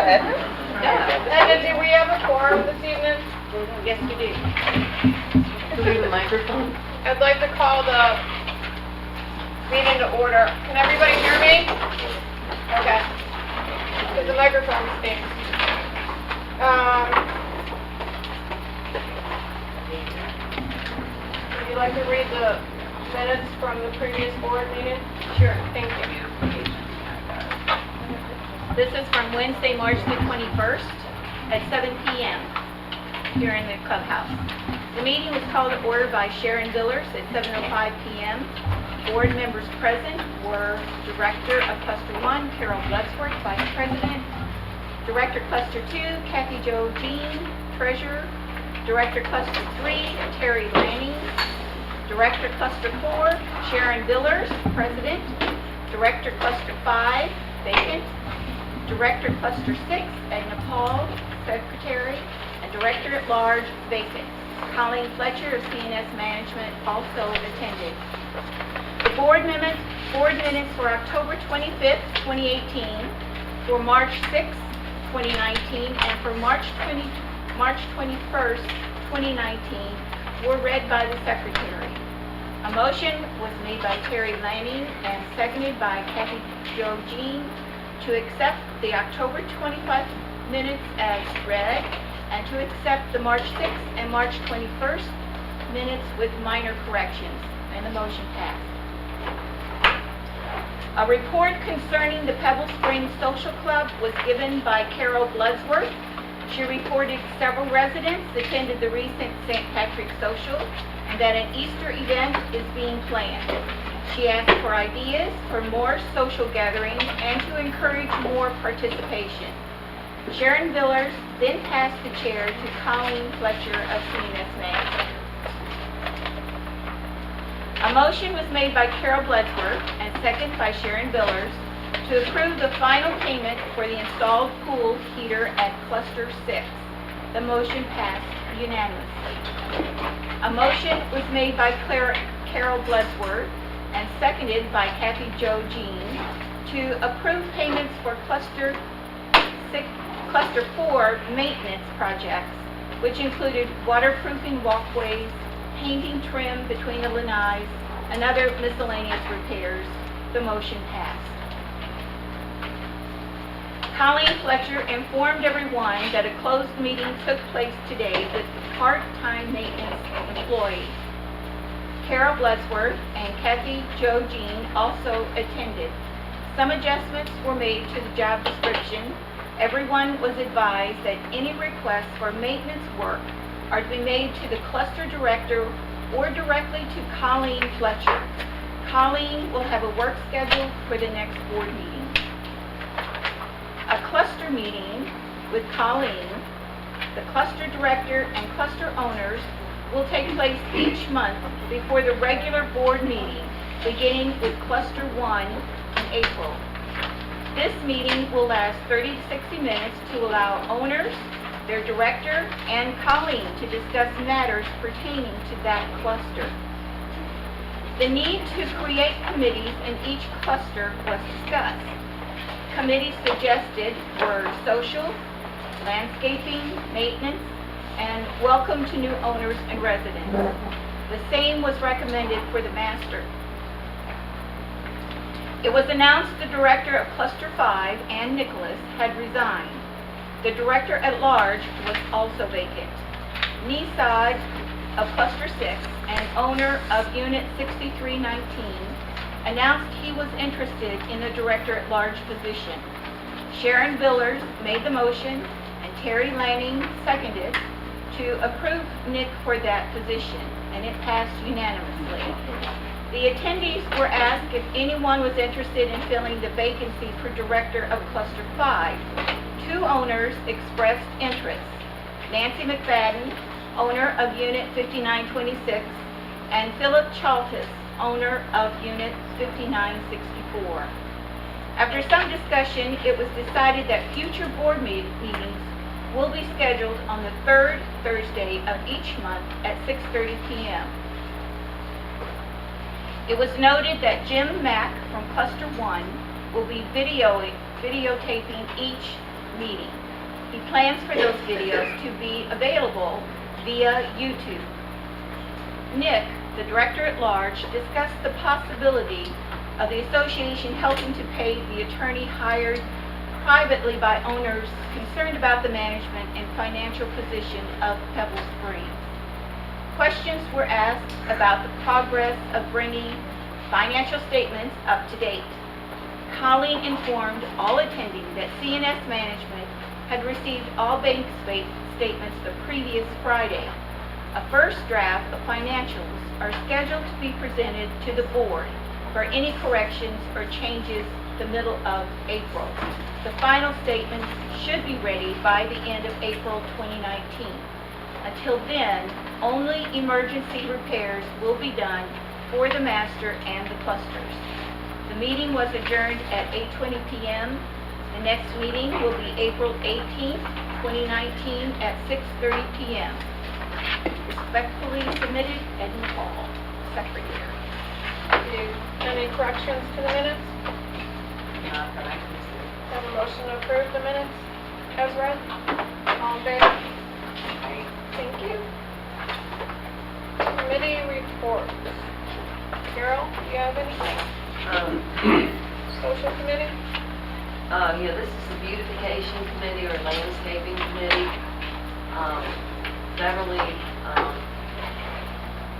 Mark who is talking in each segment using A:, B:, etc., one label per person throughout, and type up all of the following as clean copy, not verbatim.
A: ahead.
B: And do we have a quorum this evening?
C: Yes, you do. Do we have a microphone?
B: I'd like to call the meeting to order. Can everybody hear me? Okay. Because the microphone stinks. Would you like to read the minutes from the previous board meeting?
C: Sure.
B: Thank you.
C: This is from Wednesday, March the 21st at 7 p.m. here in the clubhouse. The meeting was called to order by Sharon Billers at 7:05 p.m. Board members present were Director of Cluster 1, Carol Bloodsworth, Vice President, Director Cluster 2, Kathy Jo Jean, Treasurer, Director Cluster 3, Terry Lanning, Director Cluster 4, Sharon Billers, President, Director Cluster 5, vacant, Director Cluster 6, Edna Paul, Secretary, and Director at Large, vacant. Colleen Fletcher of CNS Management also attended. The board minutes for October 25th, 2018, for March 6th, 2019, and for March 21st, 2019, were read by the Secretary. A motion was made by Terry Lanning and seconded by Kathy Jo Jean to accept the October 25th minutes as read and to accept the March 6th and March 21st minutes with minor corrections, and the motion passed. A report concerning the Pebble Springs Social Club was given by Carol Bloodsworth. She reported several residents attended the recent St. Patrick's Social and that an Easter event is being planned. She asked for ideas for more social gatherings and to encourage more participation. Sharon Billers then passed the chair to Colleen Fletcher of CNS Management. A motion was made by Carol Bloodsworth and seconded by Sharon Billers to approve the final payment for the installed pool heater at Cluster 6. The motion passed unanimously. A motion was made by Carol Bloodsworth and seconded by Kathy Jo Jean to approve payments for Cluster 4 maintenance projects, which included waterproofing walkways, painting trim between the lanais, and other miscellaneous repairs. The motion passed. Colleen Fletcher informed everyone that a closed meeting took place today with part-time maintenance employees. Carol Bloodsworth and Kathy Jo Jean also attended. Some adjustments were made to the job description. Everyone was advised that any requests for maintenance work are to be made to the cluster director or directly to Colleen Fletcher. Colleen will have a work schedule for the next board meeting. A cluster meeting with Colleen, the cluster director, and cluster owners will take place each month before the regular board meeting, beginning with Cluster 1 in April. This meeting will last 30 to 60 minutes to allow owners, their director, and Colleen to discuss matters pertaining to that cluster. The need to create committees in each cluster was discussed. Committees suggested were social, landscaping, maintenance, and welcome to new owners and residents. The same was recommended for the master. It was announced the director of Cluster 5, Ann Nicholas, had resigned. The director at large was also vacant. Nisad of Cluster 6 and owner of Unit 6319 announced he was interested in the director at large position. Sharon Billers made the motion and Terry Lanning seconded to approve Nick for that position, and it passed unanimously. The attendees were asked if anyone was interested in filling the vacancy for director of Cluster 5. Two owners expressed interest: Nancy McFadden, owner of Unit 5926, and Philip Chaltis, owner of Unit 5964. After some discussion, it was decided that future board meetings will be scheduled on the third Thursday of each month at 6:30 p.m. It was noted that Jim Mack from Cluster 1 will be videotaping each meeting. He plans for those videos to be available via YouTube. Nick, the director at large, discussed the possibility of the association helping to pay the attorney hired privately by owners concerned about the management and financial position of Pebble Springs. Questions were asked about the progress of bringing financial statements up to date. Colleen informed all attending that CNS Management had received all bank statements the previous Friday. A first draft of financials are scheduled to be presented to the board for any corrections or changes the middle of April. The final statements should be ready by the end of April 2019. Until then, only emergency repairs will be done for the master and the clusters. The meeting was adjourned at 8:20 p.m. The next meeting will be April 18th, 2019 at 6:30 p.m. Respectfully submitted, Edna Hall, Secretary.
B: Any corrections to the minutes?
A: Not that I can see.
B: Have a motion to approve the minutes as read? All in favor?
A: Right.
B: Thank you. Committee reports. Carol, do you have anything? Social committee?
A: Yeah, this is the beautification committee or landscaping committee. Beverly,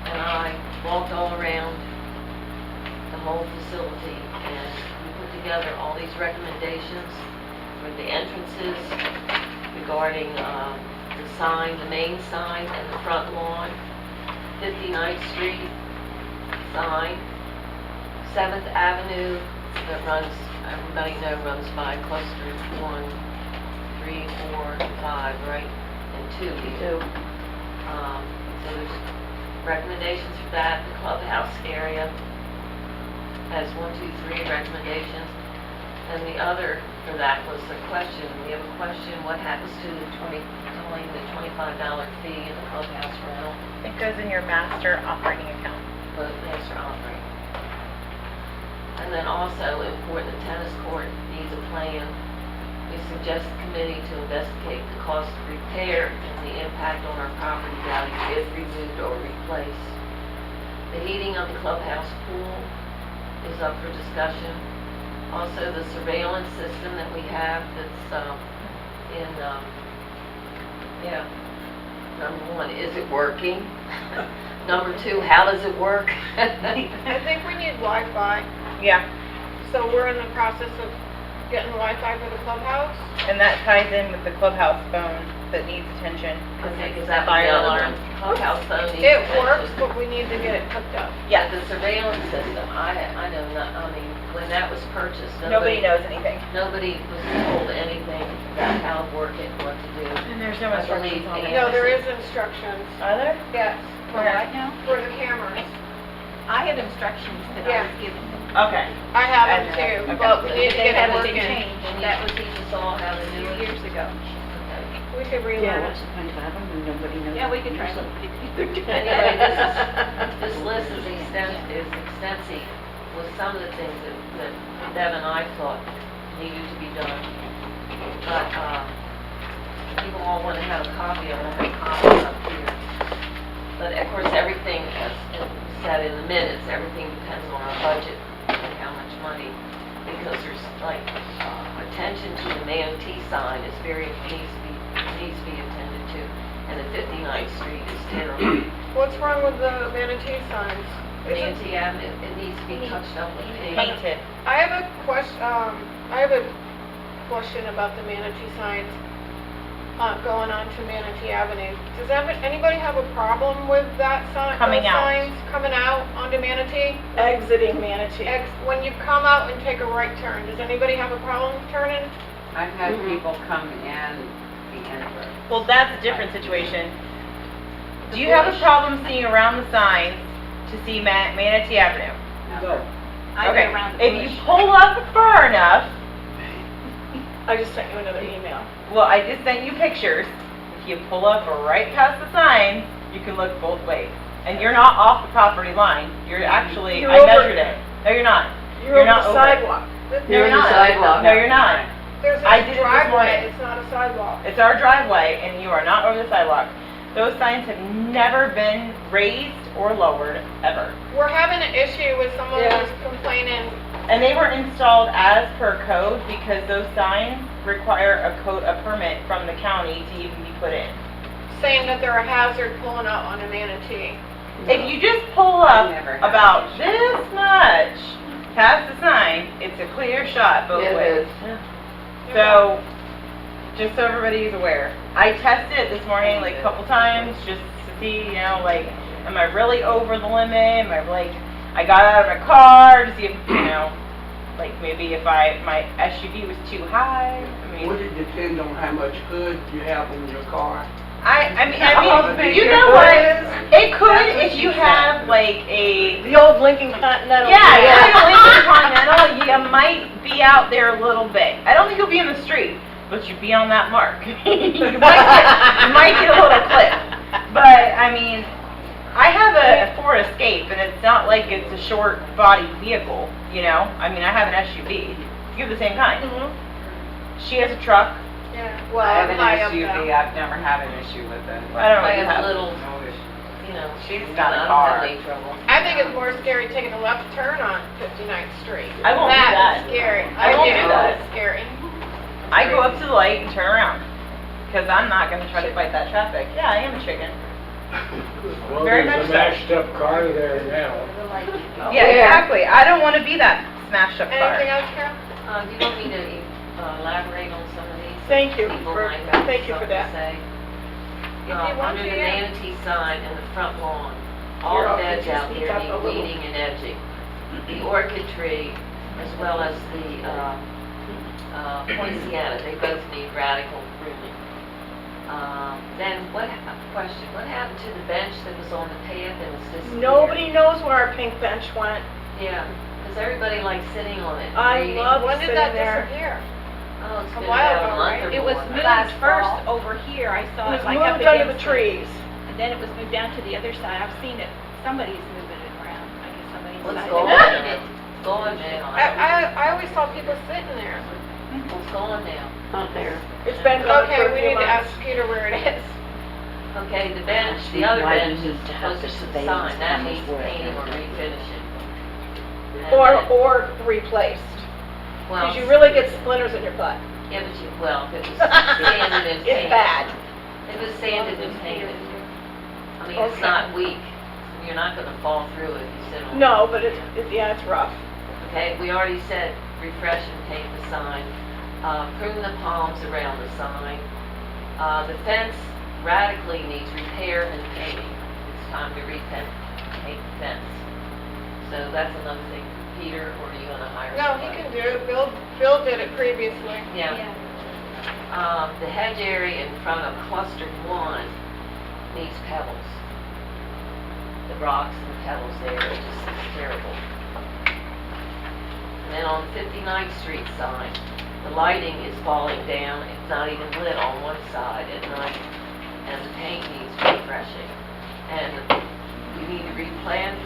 A: and I walked all around the whole facility and we put together all these recommendations for the entrances regarding, the sign, the main sign and the front lawn, 59th Street sign, 7th Avenue that runs, everybody runs by clusters 1, 3, 4, and 5, right? And 2 even. So there's recommendations for that. The clubhouse area has 1, 2, 3 recommendations. And the other for that was the question. We have a question, what happens to the $25 fee in the clubhouse rental?
D: It goes in your master operating account.
A: For the master operating. And then also, important, the tennis court needs a plan. We suggest the committee to investigate the cost of repair and the impact on our property value if removed or replaced. The heating of the clubhouse pool is up for discussion. Also, the surveillance system that we have that's number 1, is it working? Number 2, how does it work?
B: I think we need Wi-Fi.
D: Yeah,
B: So we're in the process of getting Wi-Fi for the clubhouse.
D: and that ties in with the clubhouse phone that needs attention.
A: Okay, because that was
D: Fire
A: the other
D: alarm.
A: one. Clubhouse phone needs
B: It
A: attention.
B: works, but we need to get it hooked up.
A: Yeah, the surveillance system, I know not, I mean, when that was purchased,
D: Nobody knows anything.
A: nobody was told anything about how to work it, what to do.
D: And there's no
A: I
D: instructions
A: believe
D: on
A: the-
D: it.
B: No, there is instructions.
D: Are there?
B: Yes,
C: For what now?
B: for the cameras.
C: I have instructions that I was given.
D: Okay.
B: I have them
D: Okay.
B: too,
D: Okay.
B: but we need to
C: They
B: get it
C: haven't been
B: working.
C: changed.
A: And
C: That
A: that
C: was
A: would teach us all how to
C: a
A: do
C: few
A: it.
C: years ago.
A: Okay.
B: We could
E: Yeah,
B: relearn it.
E: what's the point of having them? Nobody knows.
C: Yeah, we could try.
A: Anyway, this list is extensive with some of the things that Deb and I thought needed to be done. But, people all want to have a copy of it, I have copies up here. But of course, everything, as said in the minutes, everything depends on our budget and how much money. Because there's like, attention to the manatee sign is needs to be attended to. And the 59th Street is terrible.
B: What's wrong with the manatee signs? Is it-
A: Nancy Avenue, it needs to be touched up with paint.
D: Painted.
B: I have a question about the manatee signs going on to Manatee Avenue. Does anybody have a problem with that sign?
D: Coming
B: those
D: out.
B: signs coming out onto Manatee?
F: Exiting Manatee.
B: When you come out and take a right turn, does anybody have a problem turning?
E: I've had people come in the enter.
D: Well, that's a different situation. Do you have a problem seeing around the signs to see Manatee Avenue?
E: No.
C: I
D: Okay.
C: go around the
D: If you
C: bush.
D: pull up far enough,
F: I just sent you another email.
D: well, I just sent you pictures. If you pull up right past the signs, you can look both ways. And you're not off the property line. You're actually,
F: You're
D: I
F: over
D: measured
F: it.
D: it. No, you're not.
F: You're
D: not
F: over
D: over
F: the
D: it.
F: sidewalk.
D: No,
E: You're
D: you're
E: on the
D: not.
E: sidewalk.
D: No, you're not.
B: There's
D: I
B: a
D: did it this
B: driveway,
D: morning.
B: it's not a sidewalk.
D: It's our driveway, and you are not over the sidewalk. Those signs have never been raised or lowered, ever.
B: We're having an issue with someone
F: Yeah.
B: who's complaining.
D: And they were installed as per code because those signs require a permit from the county to even be put in.
B: Saying that they're a hazard pulling up on a manatee.
D: If you just pull up
E: Never have.
D: about this much past the sign, it's a clear shot both
F: It
D: ways.
F: is.
D: So, just so everybody's aware, I tested it this morning like a couple times just to see, you know, like, am I really over the limit? Am I like, I got out of my car to see if, you know, like maybe if my SUV was too high. I
G: Would
D: mean,
G: it depend on how much hood you have on your car?
D: I
F: Oh,
D: mean, you
F: bigger
D: know what?
F: hood.
D: It could
G: That's what
D: if
G: she
D: you
G: said.
D: have like a
F: The old Lincoln Continental.
D: Yeah, if you're Lincoln Continental, you might be out there a little bit. I don't think you'll be in the street, but you'd be on that mark. you might get a little clip. But, I mean, I have a Ford Escape, and it's not like it's a short body vehicle, you know? I mean, I have an SUV. You have the same kind.
B: Mm-hmm.
D: She has a truck.
B: Yeah, well,
E: I have an
B: high up
E: SUV,
B: though.
E: I've never had an issue with it.
D: I don't know
A: I
D: what you
A: have
D: have.
A: little,
E: No issue.
A: you know.
E: She's got a
A: I don't
E: car.
A: have any trouble.
B: I think it's more scary taking a left turn on 59th Street.
D: I won't do that.
B: That's scary.
D: I won't
B: think
D: do that.
B: It's scary.
D: I go up to the light and turn around. Because I'm not going to try to fight that traffic. Yeah, I am a chicken.
H: Well,
D: Very
H: there's
D: much
H: a
D: so.
H: mashed up car there now.
D: Yeah, exactly. I don't want to be that smashed up car.
B: Anything else, Carol?
A: Do you want me to elaborate on some of these?
F: Thank you
A: People
F: for-
A: might have
F: thank you for
A: something to
F: that.
A: say.
B: If you want
A: Under
B: to,
A: the
B: yeah.
A: manatee sign in the front lawn, all
F: Here,
A: the
F: could
A: beds
F: you
A: out
F: speak
A: there
F: up a
A: need
F: little?
A: weeding and edging. The orchid tree, as well as the poinsettia, they both need radical pruning. Then question, what happened to the bench that was on the path and was disappeared?
F: Nobody knows where our pink bench went.
A: Yeah, because everybody likes sitting on it.
F: I
A: reading.
F: love
B: When did
F: sitting
B: that
F: there.
B: disappear?
A: Oh, it's
B: a
A: been
B: while
A: about a
B: ago,
A: month
B: right?
A: or
C: It was
A: more.
C: moved
B: Last
C: first
B: fall.
C: over here, I
F: It
C: saw
F: was
C: it like up
F: moved under
C: against
F: the trees.
C: And then it was moved down to the other side. I've seen it. Somebody's moving it around. I guess somebody's.
A: What's
C: decided
A: going
C: to
A: on
C: move
A: now?
C: it.
A: It's gone now.
B: I always saw people sitting there.
A: What's going now?
F: Out there. It's been gone
B: Okay,
F: for a
B: we
F: few
B: need to ask
F: months.
B: Peter where it is.
A: Okay, the bench, the other
I: Why do
A: bench
I: you
A: is
I: need to have
A: supposed
I: the
A: to be
I: surveillance
A: signed, that
I: cameras
A: needs
I: where
A: painting or
I: they're-
A: refinishing. And
F: Or,
A: then-
F: or replaced.
A: well,
F: Because you really get splinters in your butt.
A: Yeah, but well, if it was sanded and painted.
F: It's bad.
A: If it was sanded and painted. I mean, it's
F: Okay.
A: not weak, you're not gonna fall through it if you sit on it.
F: No, but yeah, it's rough.
A: Okay, we already said refresh and paint the sign, prune the palms around the sign. The fence radically needs repair and painting. It's time to paint the fence. So that's another thing for Peter, or are you gonna hire
B: No,
A: somebody?
B: he can do it. Bill did it previously.
A: Yeah. The hedge area in front of cluster 1 needs pebbles. The rocks and the pebbles there are just terrible. And then on 59th Street sign, the lighting is falling down, it's not even lit on one side at night, and the paint needs refreshing. And we need to replace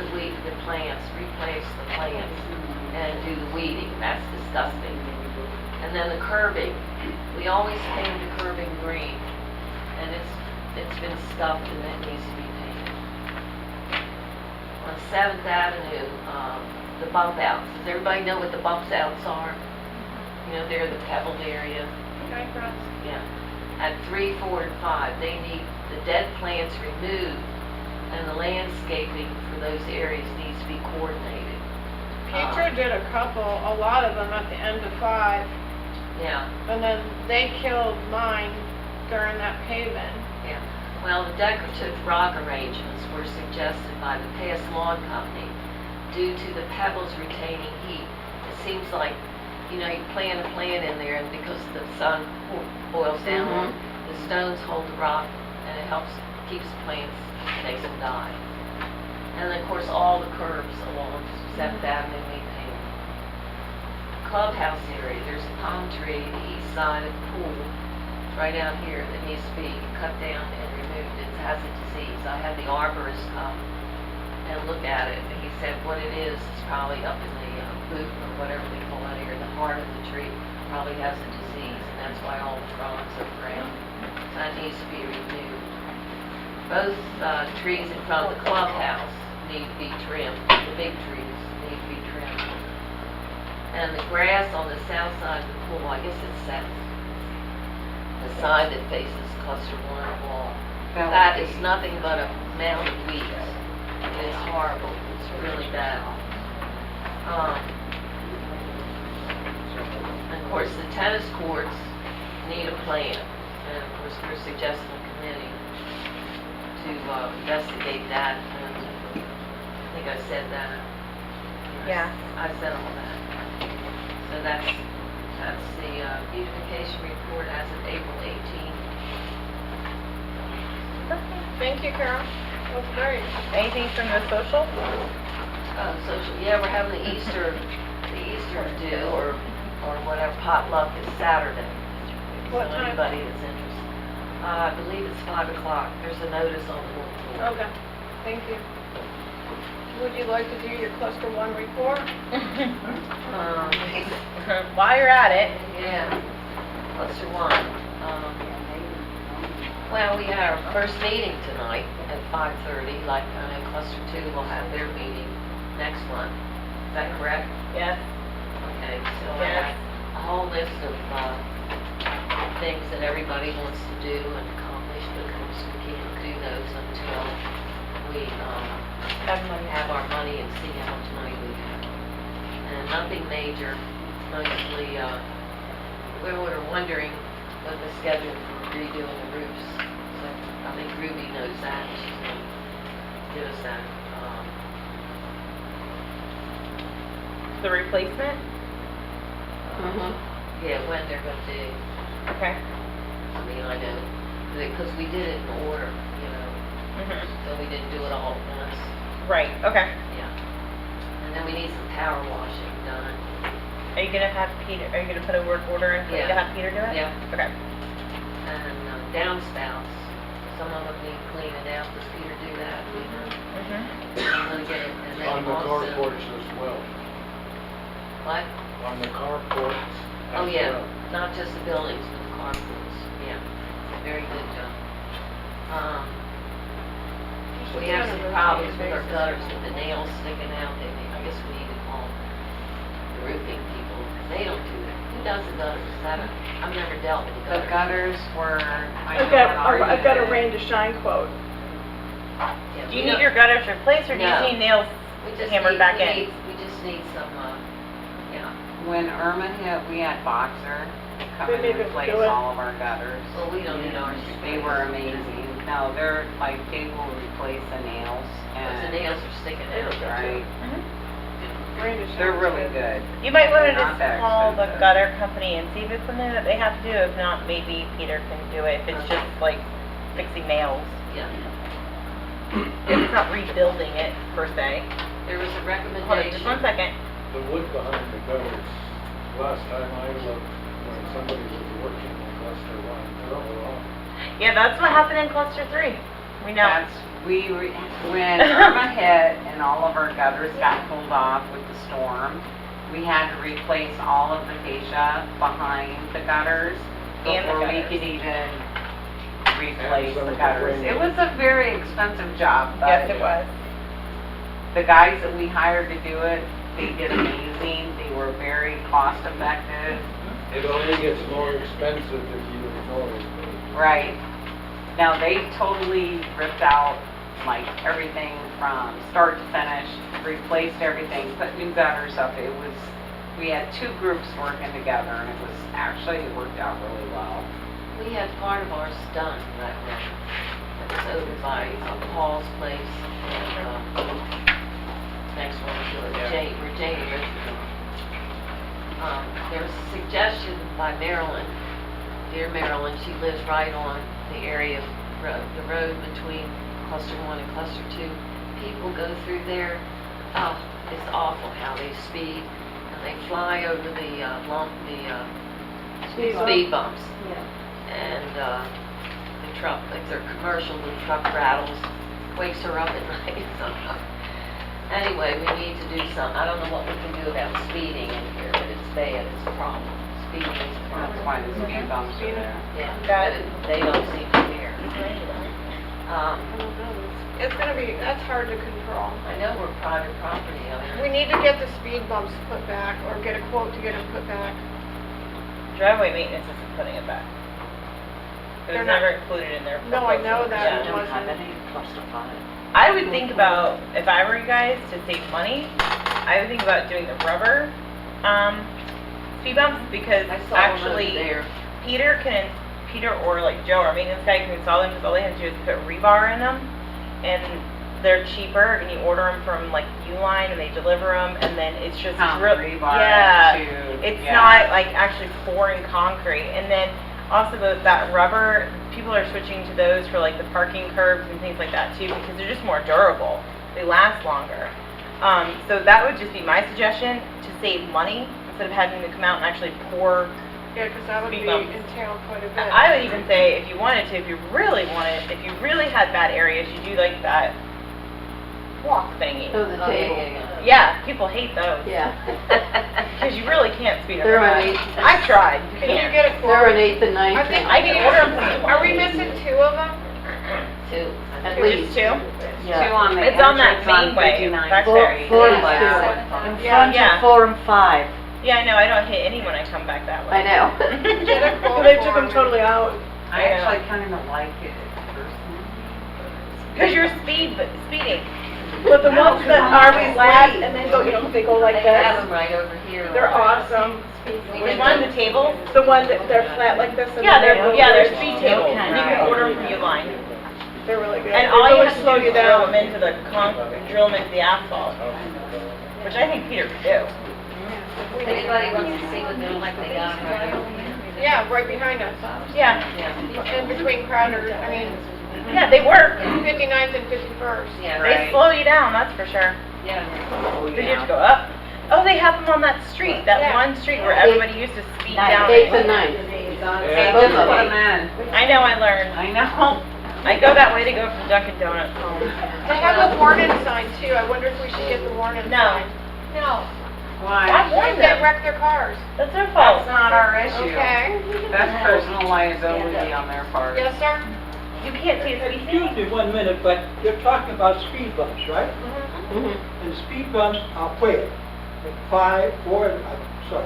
A: the plants, and do the weeding, that's disgusting. And then the curbing, we always paint the curbing green, and it's been scuffed and it needs to be painted. On 7th Avenue, the bump outs, does everybody know what the bump outs are? You know, they're the pebbled area. Yeah. At 3, 4, and 5, they need the dead plants removed, and the landscaping for those areas needs to be coordinated.
B: Peter did a lot of them at the end of 5,
A: Yeah,
B: and then they killed mine during that paving.
A: yeah. Well, the decorative rock arrangements were suggested by the past lawn company due to the pebbles retaining heat. It seems like, you know, you plant a plant in there, and because the sun boils down on it, the stones hold the rock, and it helps, keeps the plants, makes them die. And then, of course, all the curbs along 7th Avenue need painting. Clubhouse area, there's a palm tree, the east side of the pool, right out here, that needs to be cut down and removed. It has a disease. I had the arborist come and look at it, and he said what it is probably up in the boot or whatever they call that area, the heart of the tree probably has a disease, and that's why all the fronds are brown. So that needs to be renewed. Both trees in front of the clubhouse need to be trimmed. The big trees need to be trimmed. And the grass on the south side of the pool, I guess it's south, the side that faces cluster 1 wall, that is nothing but a mound of weeds. It is horrible. It's really bad. And of course, the tennis courts need a plan. And of course, we're suggesting a committee to investigate that. And I think I said that.
D: Yeah.
A: I said all that. So that's the beautification report as of April 18th.
B: Thank you, Carol. That's great.
D: Anything from the social?
A: Social, yeah, we're having the Easter do or whatever potluck is Saturday.
B: What
A: So
B: time?
A: anybody that's interested. I believe it's 5 o'clock. There's a notice on the bulletin.
B: Okay, thank you. Would you like to do your cluster 1 report?
D: While you're at it.
A: Yeah, cluster 1. Well, we had our first meeting tonight at 5:30, like I know cluster 2 will have their meeting next month. Is that correct?
D: Yes.
A: Okay, so I have a whole list of things that everybody wants to do and accomplish, but of course we can't do those until we have our money and see how much money we have. And nothing major, mostly, we were wondering what the schedule for redoing the roofs. So I think Ruby knows that, she's going to give us that.
D: The replacement?
A: Yeah, when they're going to dig.
D: Okay.
A: I mean, I know, because we did it in order, you know, so we didn't do it all at once.
D: Right, okay.
A: Yeah. And then we need some power washing done.
D: Are you gonna put a work order in for you to
A: Yeah.
D: have Peter do it?
A: Yeah.
D: Okay.
A: And downspouts, some of them need cleaning out. Does Peter do that, you know? I'm gonna get it, and then
H: On the
A: also.
H: carports as well.
A: What?
H: On the carports as
A: Oh, yeah,
H: well.
A: not just the buildings, but the carports, yeah. Very good job. We have some problems with our gutters with the nails sticking out. I guess we need to call the roofing people. They don't do that. Who does the gutters? I've never dealt with the
E: The
A: gutters.
E: gutters were, I
F: I've
E: know
F: got,
E: on our
F: I've got a
E: unit,
F: rain to shine quote.
A: Yeah,
D: Do you
A: we
D: need
A: don't-
D: your gutters replaced, or do you
A: No.
D: need nails
A: we just
D: hammered
A: need-
D: back
A: we
D: in?
A: need- We just need some, yeah.
E: when Irma hit, we had Boxer come
F: They
E: and
F: made us
E: replace
F: do it.
E: all of our gutters.
A: Well, we don't need ours.
E: They were amazing. No, they're like, they will replace the nails
A: Because the
E: and,
A: nails are sticking out.
E: right,
F: Rain to shine.
E: they're really good.
D: You might wanna
E: They're
D: just
E: not that
D: call the
E: expensive.
D: gutter company and see if it's something that they have to do. If not, maybe Peter can do it. If it's just like fixing nails.
A: Yeah.
D: If it's not rebuilding it per se.
A: There was a
D: Hold on,
A: recommendation.
D: just 1 second.
H: The wood behind the gutters, last time I looked, when somebody was working in cluster 1, they're all wrong.
D: Yeah, that's what happened in cluster 3. We know.
E: When Irma hit and all of our gutters got pulled off with the storm, we had to replace all of the fascia behind the gutters
D: And the
E: before we
D: gutters.
E: could even replace
H: some
E: the
H: of the
E: gutters.
H: framing.
E: It was a very expensive job,
D: Yes,
E: but
D: it was.
E: the guys that we hired to do it, they did amazing. They were very cost effective.
H: It only gets more expensive if you ignore it.
E: Right. Now, they totally ripped out, like, everything from start to finish, replaced everything, put new gutters up. We had 2 groups working together, and it worked out really well.
A: We had part of ours done that way. It was over by Paul's place and, next one to it,
H: Yeah.
A: where Janie lived. There was a suggestion by Marilyn, dear Marilyn, she lives right on the area of the road between cluster 1 and cluster 2. People go through there, oh, it's awful how they speed, and they fly over the speed bumps. And the truck, like they're commercial, the truck rattles, wakes her up at night somehow. Anyway, we need to do I don't know what we can do about speeding in here, but it's bad, it's a problem. Speeding is a
E: That's
A: problem.
E: why the speed bumps are there.
A: Yeah,
D: Got
A: but they don't seem to care.
B: I don't know. It's gonna be, that's hard to control.
A: I know we're private property owners.
B: We need to get the speed bumps put back, or get a quote to get them put back.
D: Driveway maintenance isn't putting it back. It
B: They're
D: was
B: not-
D: never included in their
B: No, I
D: proposal.
B: know that
D: Yeah.
B: it wasn't.
D: I would think about, if I were you guys, to save money, I would think about doing the rubber, speed bumps, because
A: I saw one over
D: actually,
A: there.
D: Peter or like Joe, our maintenance guy, can install them, because all they have to do is put rebar in them, and they're cheaper, and you order them from like Uline, and they deliver them, and then it's just
E: Pound rebar
D: yeah,
E: to-
D: it's
E: yeah.
D: not like actually pouring concrete, and then also that rubber, people are switching to those for like the parking curbs and things like that too, because they're just more durable, they last longer. So that would just be my suggestion, to save money, instead of having to come out and actually pour.
B: Yeah, 'cause that would be
D: Speed bumps.
B: entail quite a bit.
D: I would even say, if you wanted to, if you really had bad areas, you do like that walk thingy.
A: Oh, yeah.
D: Yeah, people hate those.
A: Yeah.
D: Because you really can't speed them.
A: They're
D: up.
A: on eight.
D: I've tried. You
B: Can you
D: can't.
B: get a quote?
A: They're an eighth and ninth.
B: I think
D: I
B: we
D: can
B: need,
D: order 'em from you.
B: are we missing 2 of them?
A: Two. At
B: Two.
A: least.
D: Just two?
E: Two on the
D: It's on that
E: entrance on
D: main way,
E: 59th
D: back
E: Street.
D: there.
A: Four and
E: Wow.
A: two. In
B: Yeah.
A: front
D: Yeah.
A: of 4 and 5.
D: Yeah, I know. I don't hit any when I come back that way.
A: I know.
B: Get a quote
F: They
B: for
F: took them
B: 'em.
F: totally out.
E: I actually kind of like it
D: Because you're speeding.
F: But the ones that are flat and then go, they go like
A: They have
F: this.
A: them right over here.
F: They're awesome.
D: Which one? The tables?
F: The ones that they're flat like this. And
D: Yeah,
F: then
D: they're
F: go-
D: speed tables. And you can order them from Uline.
F: They're really good.
D: And
F: They
D: all you
F: really
D: have to
F: slow
D: do
F: you
D: is drill them
F: down.
D: into the drill them into the asphalt, which I think Peter could do.
A: If anybody wants to see what they're like, they got them right over here.
B: Yeah, right behind us.
D: Yeah,
A: Yeah.
B: In between Crowder, I mean,
D: yeah, they work.
B: 59th and 51st.
A: Yeah,
D: They
E: Right.
D: slow you down, that's for sure.
A: yeah.
D: Did you have to go up? Oh, they have them on that street, that
B: Yeah.
D: one street where everybody used to speed down.
A: Eighth and ninth.
E: Hey,
A: Both
E: just
A: of
E: put
A: them.
E: them in.
D: I know, I learned.
E: I know.
D: I go that way to go from Dunkin' Donuts home.
B: They have a warning sign too. I wonder if we should get the warning
D: No.
B: sign. No.
D: I
E: Why?
B: What
D: warned
B: if they
D: them.
B: wreck their cars?
D: That's their fault.
E: That's not our issue.
B: Okay.
E: That's personal liability on their part.
B: Yes, sir?
D: You can't see a speed
I: Excuse
D: thing.
I: me 1 minute, but you're talking about speed bumps, right?
A: Mhm.
I: And speed bumps are where? At 5, 4, sorry.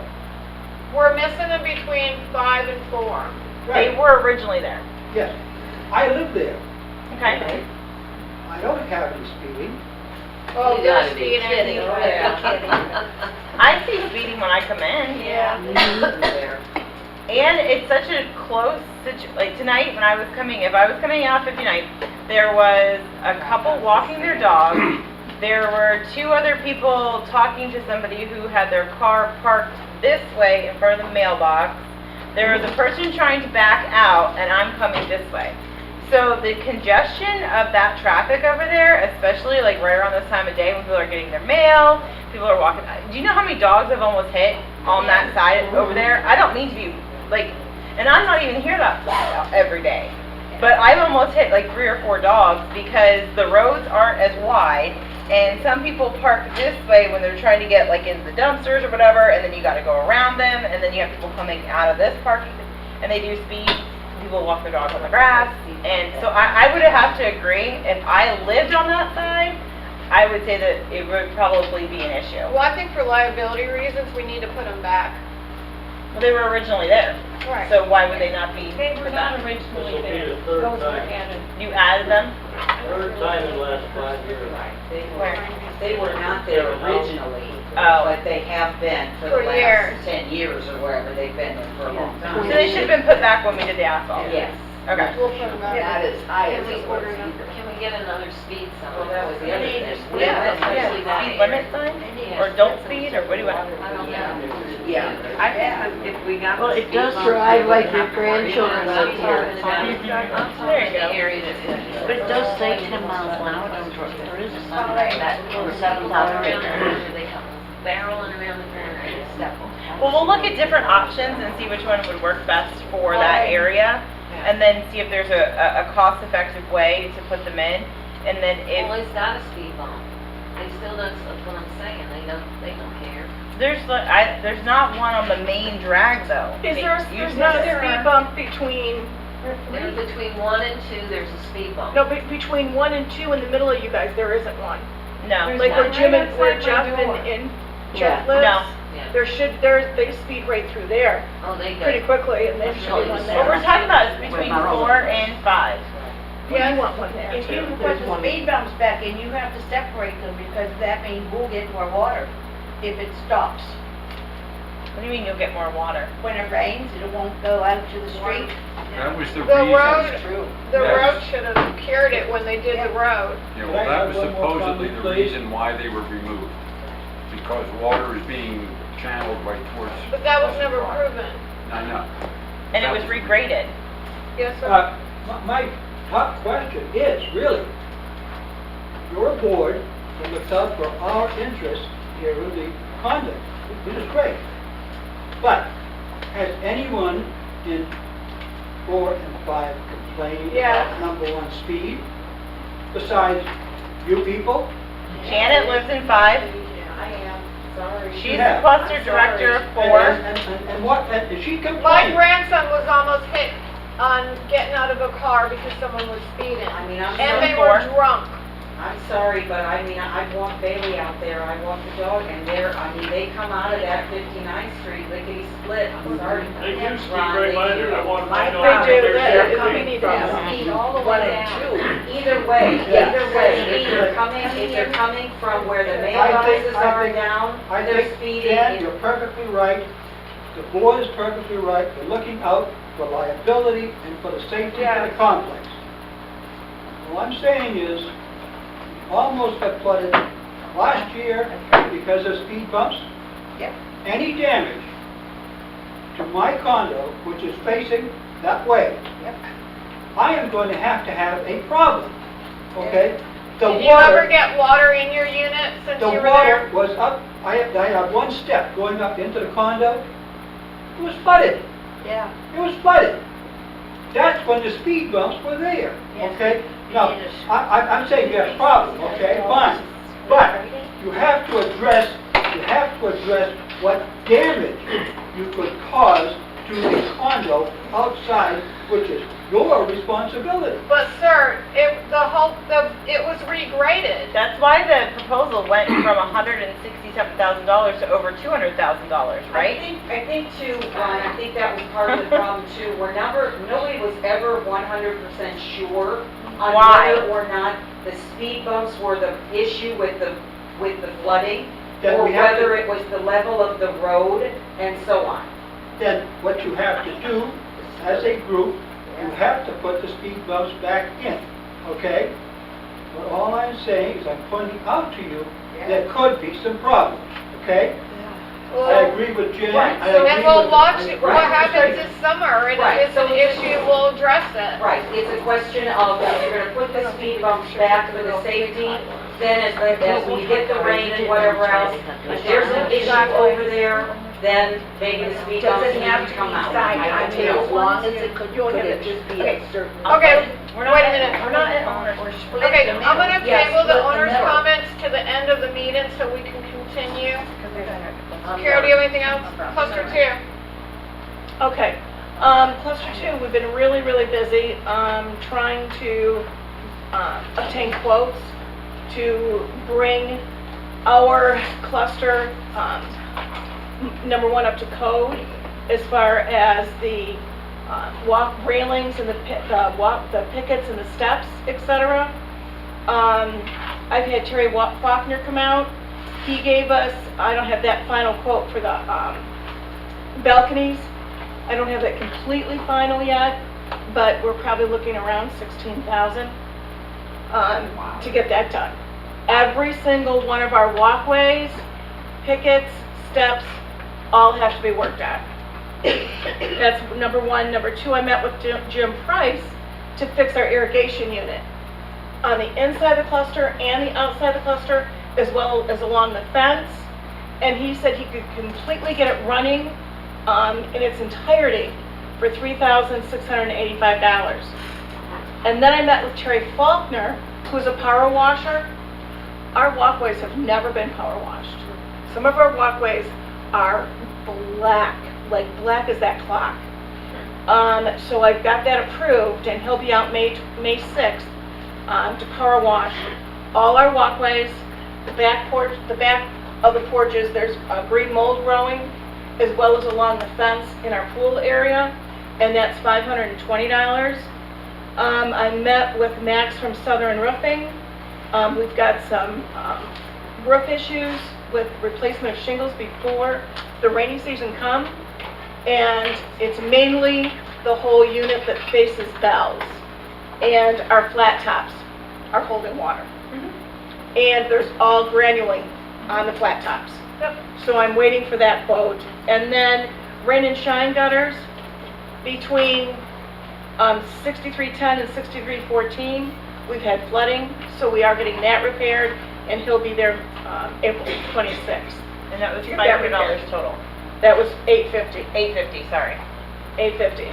B: We're missing them between 5 and 4.
D: They
I: Right,
D: were originally there.
I: yes. I live there.
D: Okay.
I: I don't have any speeding.
B: Oh,
A: You
B: they're
A: gotta be
B: speeding.
A: kidding.
D: I see speeding when I come in.
B: Yeah.
D: And it's such a close like tonight when I was coming, if I was coming out 59, there was a couple walking their dog. There were 2 other people talking to somebody who had their car parked this way in front of the mailbox. There was a person trying to back out, and I'm coming this way. So the congestion of that traffic over there, especially like right around this time of day when people are getting their mail, people are walking. Do you know how many dogs I've almost hit on that side over there? I don't mean to be like, and I'm not even here that every day, but I've almost hit like 3 or 4 dogs because the roads aren't as wide, and some people park this way when they're trying to get like into the dumpsters or whatever, and then you got to go around them, and then you have people coming out of this parking, and they do speed. People walk their dogs on the grass, and so I would have to agree. If I lived on that side, I would say that it would probably be an issue.
B: Well, I think for liability reasons, we need to put them back.
D: Well, they were originally there,
B: Right.
D: so why would they not be?
J: They were
D: put
J: not
D: back?
J: originally
H: This'll be
J: there.
H: the third
J: Those were
H: time.
J: added.
D: You added them?
H: Third time in the last 5 years.
D: Where?
K: They were not there originally,
D: Oh.
K: but they have been for
B: For
K: the
B: years.
K: last 10 years or wherever they've been there for a long
D: So
K: time.
D: they should have been put back when we did the asphalt?
K: Yes.
D: Okay.
B: We'll put them back.
K: Not as high as
A: Can we
K: it was
A: order them?
K: either.
A: Can we get another speed sign?
K: Well, that was the other thing.
D: Yeah,
A: Especially that
D: speed
A: area.
D: limit sign?
A: Yeah.
D: Or don't speed, or what do you want?
A: I don't know.
K: Yeah.
E: I think that if we got
A: Well,
E: the
A: it
E: speed
A: does
E: bumps,
A: drive
E: we
A: like
E: wouldn't
A: your
E: have to worry
A: grandchildren
E: about
A: live
E: it.
A: here.
D: There you go.
A: The area that is.
J: But it does say 10 miles an hour, there is a sign like that, or 7 miles
A: Around
J: an
A: the
J: hour.
A: corner, they come barreling around the corner and step on.
D: Well, we'll look at different options and see which one would work best for that area, and then see if there's a cost-effective way to put them in, and then
A: Well,
D: if,
A: it's got a speed bump. they still, that's what I'm saying, they don't care.
D: There's not one on the main drag though.
F: Is there,
D: You
F: there's not a
D: said there
F: speed
D: are.
F: bump between,
A: There's between 1 and 2, there's a speed bump.
F: no, between 1 and 2 in the middle of you guys, there isn't one.
D: No.
F: Like where
A: one
F: Jim
A: right
F: and, where
A: outside
F: Jeff
A: my door.
F: and Jeff
D: No.
F: lives,
A: Yeah.
F: they speed right through there
A: Oh, they go.
F: pretty quickly, and there should be one
D: What
F: there.
D: we're talking about is between 4 and 5.
F: Yeah, you want one there
J: If you
F: too.
J: put the speed bumps back in, you have to separate them because that means we'll get more water if it stops.
D: What do you mean you'll get more water?
J: When it rains, it won't go out to the street.
L: That was the
B: The
L: reason.
B: road, the
L: Yes.
B: road should have cured it when they did the road.
L: Yeah,
I: Can
L: well,
I: I
L: that
I: have
L: was
I: one more
L: supposedly
I: comment,
L: the
I: please?
L: reason why they were removed. Because water is being channeled right towards.
B: But that was never
L: Pleasant Drive.
B: proven.
L: I know.
D: And it was regraded.
B: Yes, sir.
I: My top question is, really, your board that looks out for our interests here in the conduct, which is great. But has anyone in 4 and 5 complained
B: Yes.
I: about number 1 speed? Besides you people?
D: Janet lives in 5.
K: I am, sorry.
D: She's
I: Yeah.
D: the cluster director of 4.
I: And what, and is she
B: My
I: complaining?
B: grandson was almost hit on getting out of a car because someone was speeding.
K: I mean, I'm
B: And they
K: sorry,
B: were drunk.
K: I'm sorry, but I mean, I walk Bailey out there, I walk the dog, and they come out of that 59th Street lickety split, I'm sorry.
H: They do speed
K: Ron,
H: right
K: they
H: by
K: do.
H: there. I want
K: My
H: to know.
K: God,
F: They do,
K: there's
F: that-
K: their
F: we
K: coming
F: need to
K: from
F: have
K: speed
F: them.
K: all the
J: 1
K: way
J: and
K: down. Either way, if they're coming from where the mailboxes are down,
I: I
K: they're
I: think,
K: speeding.
I: Jan, you're perfectly right. The board is perfectly right. They're looking out for liability and for the safety of the
B: Yes.
I: complex. All I'm saying is, we almost got flooded last year because of speed bumps.
J: Yep.
I: Any damage to my condo, which is facing that way,
J: Yep.
I: I am going to have a problem, okay? The
B: Did you ever
I: water,
B: get water in your unit since
I: the
B: you were
I: water
B: there?
I: was up, I have one step going up into the condo. It was flooded.
J: Yeah.
I: It was flooded. That's when the speed bumps were there,
J: Yes.
I: okay? Now, I'm saying you have a problem, okay, fine. But you have to address what damage you could cause to the condo outside, which is your responsibility.
B: But sir, it was regraded.
D: That's why the proposal went from $167,000 to over $200,000, right?
K: I think too, Ron, I think that was part of the problem too, where nobody was ever 100% sure on
D: Why?
K: whether or not the speed bumps were the issue with the flooding,
I: Then
K: or
I: we have
K: whether
I: to-
K: it was the level of the road and so on.
I: Then what you have to do, as a group, you have to put the speed bumps back in, okay? But all I'm saying is I'm pointing out to you, there could be some problems, okay? I agree with Jan.
K: Right,
I: I
K: so
I: agree
B: And we'll
I: with-
B: watch
I: I
B: it,
I: agree
B: what
I: with
B: happens
I: Sadie.
B: this summer, and
K: Right,
B: if it's
K: so
B: an
K: it's-
B: issue, we'll address it.
K: Right, it's a question of, if you're gonna put the speed bumps back for the safety, then as we hit the rain and whatever else, if there's an issue over there, then maybe the speed bumps
J: Doesn't
K: need
J: have
K: to
J: to
K: come
J: be
K: out.
J: signed,
K: I
J: I
K: don't
J: mean,
K: know.
J: as long as it could just be a certain.
B: Okay,
D: We're not
B: wait a
D: at- We're
B: minute.
D: not at owners.
B: Okay, I'm gonna
J: Yes,
B: table the
J: split the
B: owner's
J: middle.
B: comments to the end of the meeting so we can continue. Carol, do you have anything else? Cluster 2.
F: Okay, cluster 2, we've been really, really busy, trying to, obtain quotes to bring our cluster, number 1 up to code as far as the, walk railings and the pickets and the steps, etc. I've had Terry Faulkner come out. He gave us, I don't have that final quote for the, balconies. I don't have it completely final yet, but we're probably looking around 16,000 to get that done. Every single one of our walkways, pickets, steps, all have to be worked on. That's number 1. Number 2, I met with Jim Price to fix our irrigation unit on the inside of the cluster and the outside of the cluster, as well as along the fence. And he said he could completely get it running in its entirety for $3,685. And then I met with Terry Faulkner, who's a power washer, our walkways have never been power washed. Some of our walkways are black, like black as that clock. So I've got that approved, and he'll be out May 6th to power wash all our walkways, the back of the porches. There's green mold growing, as well as along the fence in our pool area, and that's $520. I met with Max from Southern Roofing. We've got some roof issues with replacement of shingles before the rainy season comes, and it's mainly the whole unit that faces Bell's, and our flat tops are holding water. And there's all granulating on the flat tops. So I'm waiting for that quote. And then rain and shine gutters between 6310 and 6314. We've had flooding, so we are getting that repaired, and he'll be there April 26th.
D: And that was
F: To get that
D: $500
F: repaired.
D: total.
F: That was $850.
D: $850, sorry.
F: $850.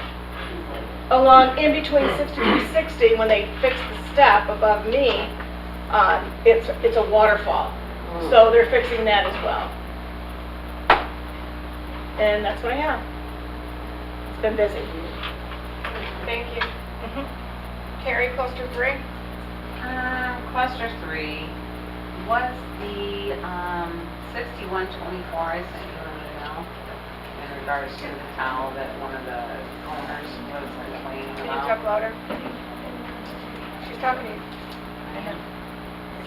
F: Along in between 6360, when they fix the step above me, it's a waterfall. So they're fixing that as well. And that's what I have. It's been busy.
B: Thank you. Terry, cluster 3?
E: Cluster 3 was the 6124 I sent you an email in regards to the towel that one of the owners was complaining
B: Can you talk
E: about.
B: louder? She's talking to you.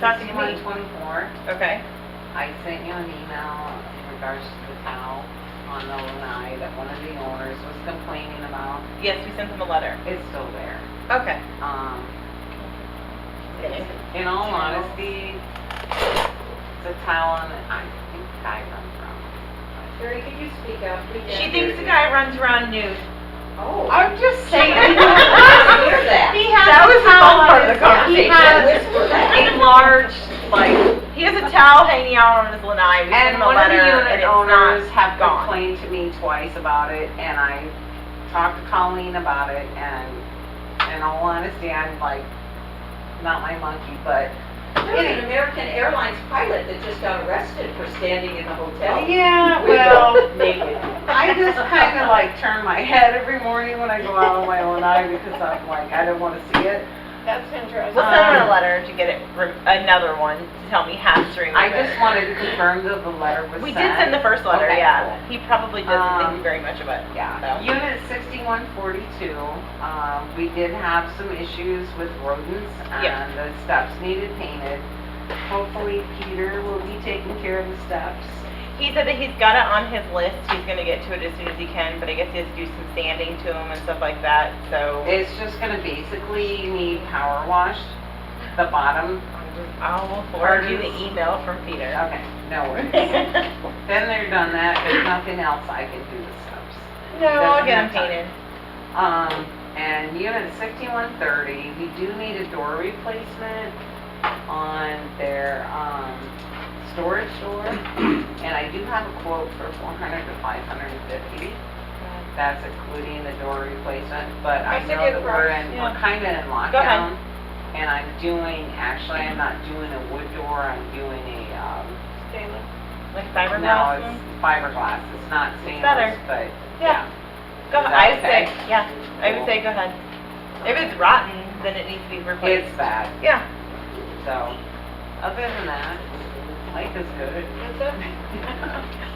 D: Talking to me.
E: 6124.
D: Okay.
E: I sent you an email in regards to the towel on the lanai that one of the owners was complaining about.
D: Yes, we sent them a letter.
E: It's still there.
D: Okay.
E: In all honesty, it's a towel and I think the guy runs around.
K: Terry, could you speak up? We can't
D: She
K: hear
D: thinks the
K: you.
D: guy runs around nude.
K: Oh.
E: I'm just saying.
K: I didn't hear that.
D: He has that was the fun part of the conversation.
E: He has
K: Whisper that.
E: a large, like,
D: He has a towel hanging out on his lanai. We sent
E: and
D: him a
E: one of the
D: letter, and
E: unit
D: it's
E: owners
D: not
E: have
D: gone.
E: complained to me twice about it, and I talked to Colleen about it, and in all honesty, I'm like, not my monkey, but.
K: There's an American Airlines pilot that just got arrested for standing in the hotel.
E: Yeah,
K: window
E: well,
K: naked.
E: I just kind of like turn my head every morning when I go out on my own eye because I'm like, I don't want to see it.
B: That's interesting.
D: We'll send him a letter to get it, another one to tell me has to remove
E: I
D: it.
E: just wanted to confirm that the letter was
D: We
E: sent.
D: did send the first letter,
E: Okay,
D: yeah.
E: cool.
D: He probably doesn't think very much of it.
E: Yeah,
D: So.
E: Unit 6142, we did have some issues with rodents
D: Yep.
E: and the steps needed painted. Hopefully Peter will be taking care of the steps.
D: He said that he's got it on his list. He's going to get to it as soon as he can, but I guess he has to do some sanding to them and stuff like that, so.
E: It's just gonna basically need power washed, the bottom.
D: I will forward you the email from Peter.
E: Okay, no worries. Then they're done that, there's nothing else I can do to steps.
D: No, I'll
E: Doesn't
D: get them
E: have time.
D: painted.
E: And unit 6130, we do need a door replacement on their, storage door. And I do have a quote for 400 to 550. That's including the door replacement, but I
B: That's a
E: know
B: good
E: that we're
B: price,
E: in,
B: yeah.
E: we're kinda in
D: Go ahead.
E: lockdown. And I'm doing, actually, I'm not doing a wood door, I'm doing a,
B: Stainless.
D: Like
E: no,
D: fiberglass?
E: it's fiberglass, it's not
D: better.
E: stainless, but,
D: Yeah.
E: yeah.
D: Go
E: Is
D: ahead.
E: that
D: I would say,
E: okay?
D: yeah, I would say go ahead. If it's rotten, then it needs to be replaced.
E: It's bad,
D: Yeah.
E: so, other than that, life is good.
B: That's it?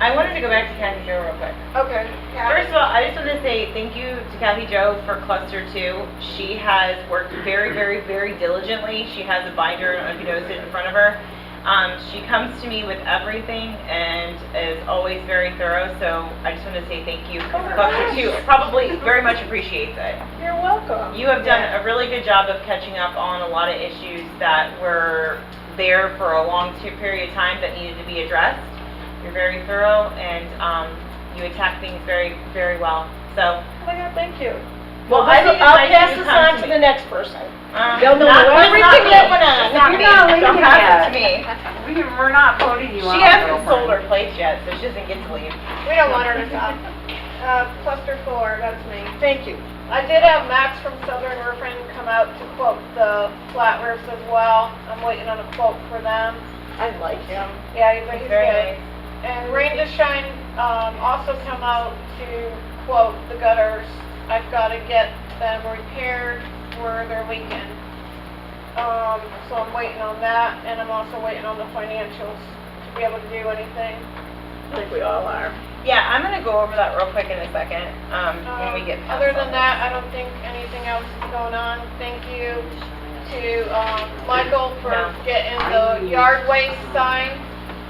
D: I wanted to go back to Kathy Jo real quick.
B: Okay.
D: First of all, I just want to say thank you to Kathy Jo for Cluster 2. She has worked very, very, very diligently. She has a binder, I don't know if you noticed it in front of her. She comes to me with everything and is always very thorough, so I just want to say thank you. Cluster 2 probably very much appreciates it.
F: You're welcome.
D: You have done a really good job of catching up on a lot of issues that were there for a long period of time that needed to be addressed. You're very thorough and you attack things very, very well. So,
F: Oh my God, thank you.
D: well, I think it's
F: I'll
D: nice
F: pass
D: that you
F: this
D: come
F: on
D: to
F: to
D: me.
F: the next person.
D: They'll
F: know everything that went on.
D: It's not
E: You're
D: me.
E: not leaving
D: Don't pass
E: yet.
D: it to me.
E: We're not voting you out.
D: She hasn't
E: Wilbur.
D: sold her place yet, so she doesn't get to leave.
B: We don't want her to stop. Cluster 4, that's me.
F: Thank you.
B: I did have Max from Southern Roofing come out to quote the flat roofs as well. I'm waiting on a quote for them.
F: I like him.
B: Yeah, he's good.
D: Very nice.
B: And Rain to Shine, also come out to quote the gutters. I've gotta get them repaired where they're leaking. So I'm waiting on that, and I'm also waiting on the financials to be able to do anything.
F: I think we all are.
D: Yeah, I'm gonna go over that real quick in a second, when we get past
B: Other
D: all
B: than
D: this.
B: that, I don't think anything else is going on. Thank you to, Michael for
D: No.
B: getting the yard waste sign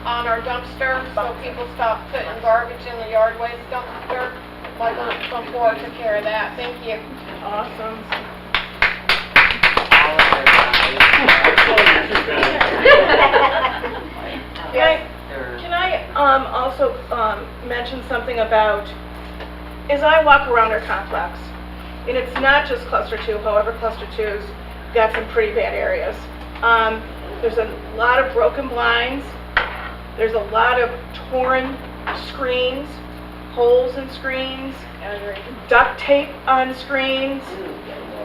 B: on our dumpster, so people stop putting garbage in the yard waste dumpster. Michael from Ford took care of that. Thank you.
F: Awesome.
E: All of their
F: Can I also mention something about, as I walk around our complex, and it's not just cluster 2, however cluster 2's got some pretty bad areas. There's a lot of broken blinds, there's a lot of torn screens, holes in screens, duct tape on screens.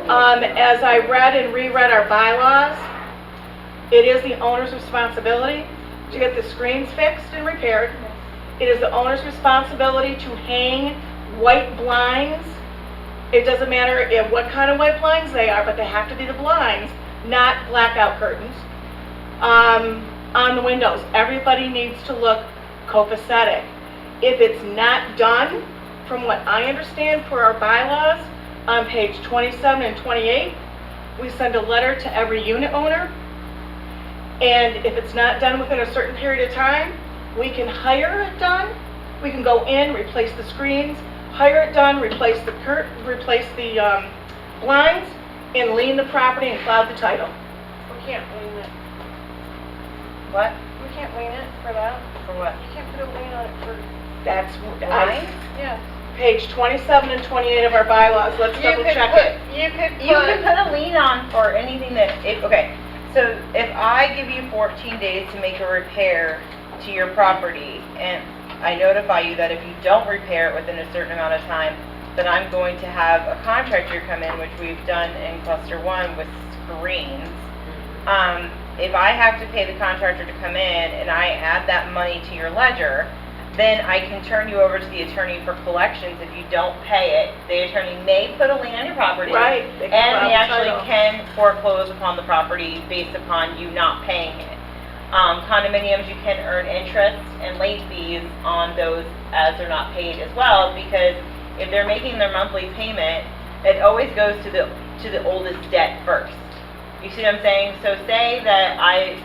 F: As I read and reread our bylaws, it is the owner's responsibility to get the screens fixed and repaired. It is the owner's responsibility to hang white blinds. It doesn't matter what kind of white blinds they are, but they have to be the blinds, not blackout curtains. On the windows, everybody needs to look copacetic. If it's not done, from what I understand per our bylaws, on page 27 and 28, we send a letter to every unit owner. And if it's not done within a certain period of time, we can hire it done. We can go in, replace the screens, hire it done, replace the blinds, and lien the property and cloud the title.
B: We can't lien it.
D: What?
B: We can't lien it for that.
D: For what?
B: You can't put a lien on it for,
F: That's
D: Blinds?
B: yeah.
F: page 27 and 28 of our bylaws. Let's double check it.
B: You could
D: You can
B: put,
D: put a lien on for anything that, okay, so if I give you 14 days to make a repair to your property, and I notify you that if you don't repair it within a certain amount of time, then I'm going to have a contractor come in, which we've done in cluster 1 with screens. If I have to pay the contractor to come in and I add that money to your ledger, then I can turn you over to the attorney for collections. If you don't pay it, the attorney may put a lien on your property.
F: Right. They can
D: And
F: cloud
D: they
F: the
D: actually
F: title.
D: can foreclose upon the property based upon you not paying it. Condominiums, you can earn interest and late fees on those as they're not paid as well, because if they're making their monthly payment, it always goes to the oldest debt first. You see what I'm saying? So say that I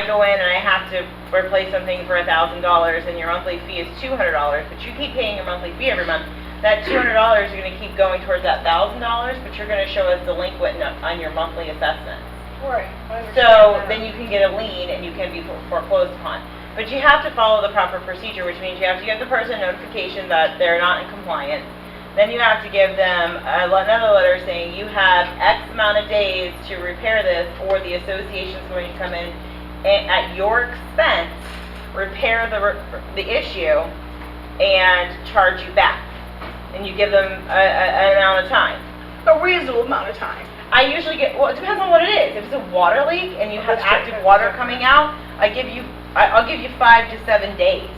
D: go in and I have to replace something for $1,000 and your monthly fee is $200, but you keep paying your monthly fee every month. That $200 is going to keep going towards that $1,000, but you're going to show us delinquent on your monthly assessment.
B: right. I understand
D: So
B: that.
D: then you can get a lien and you can be foreclosed upon. But you have to follow the proper procedure, which means you have to give the person notification that they're not in compliance. Then you have to give them another letter saying you have X amount of days to repair this, or the association's going to come in and at your expense repair the issue and charge you back. And you give them an amount of time.
F: A reasonable amount of time.
D: I usually get, well, it depends on what it is. If it's a water leak and you have
F: That's true.
D: active water coming out, I'll give you 5 to 7 days.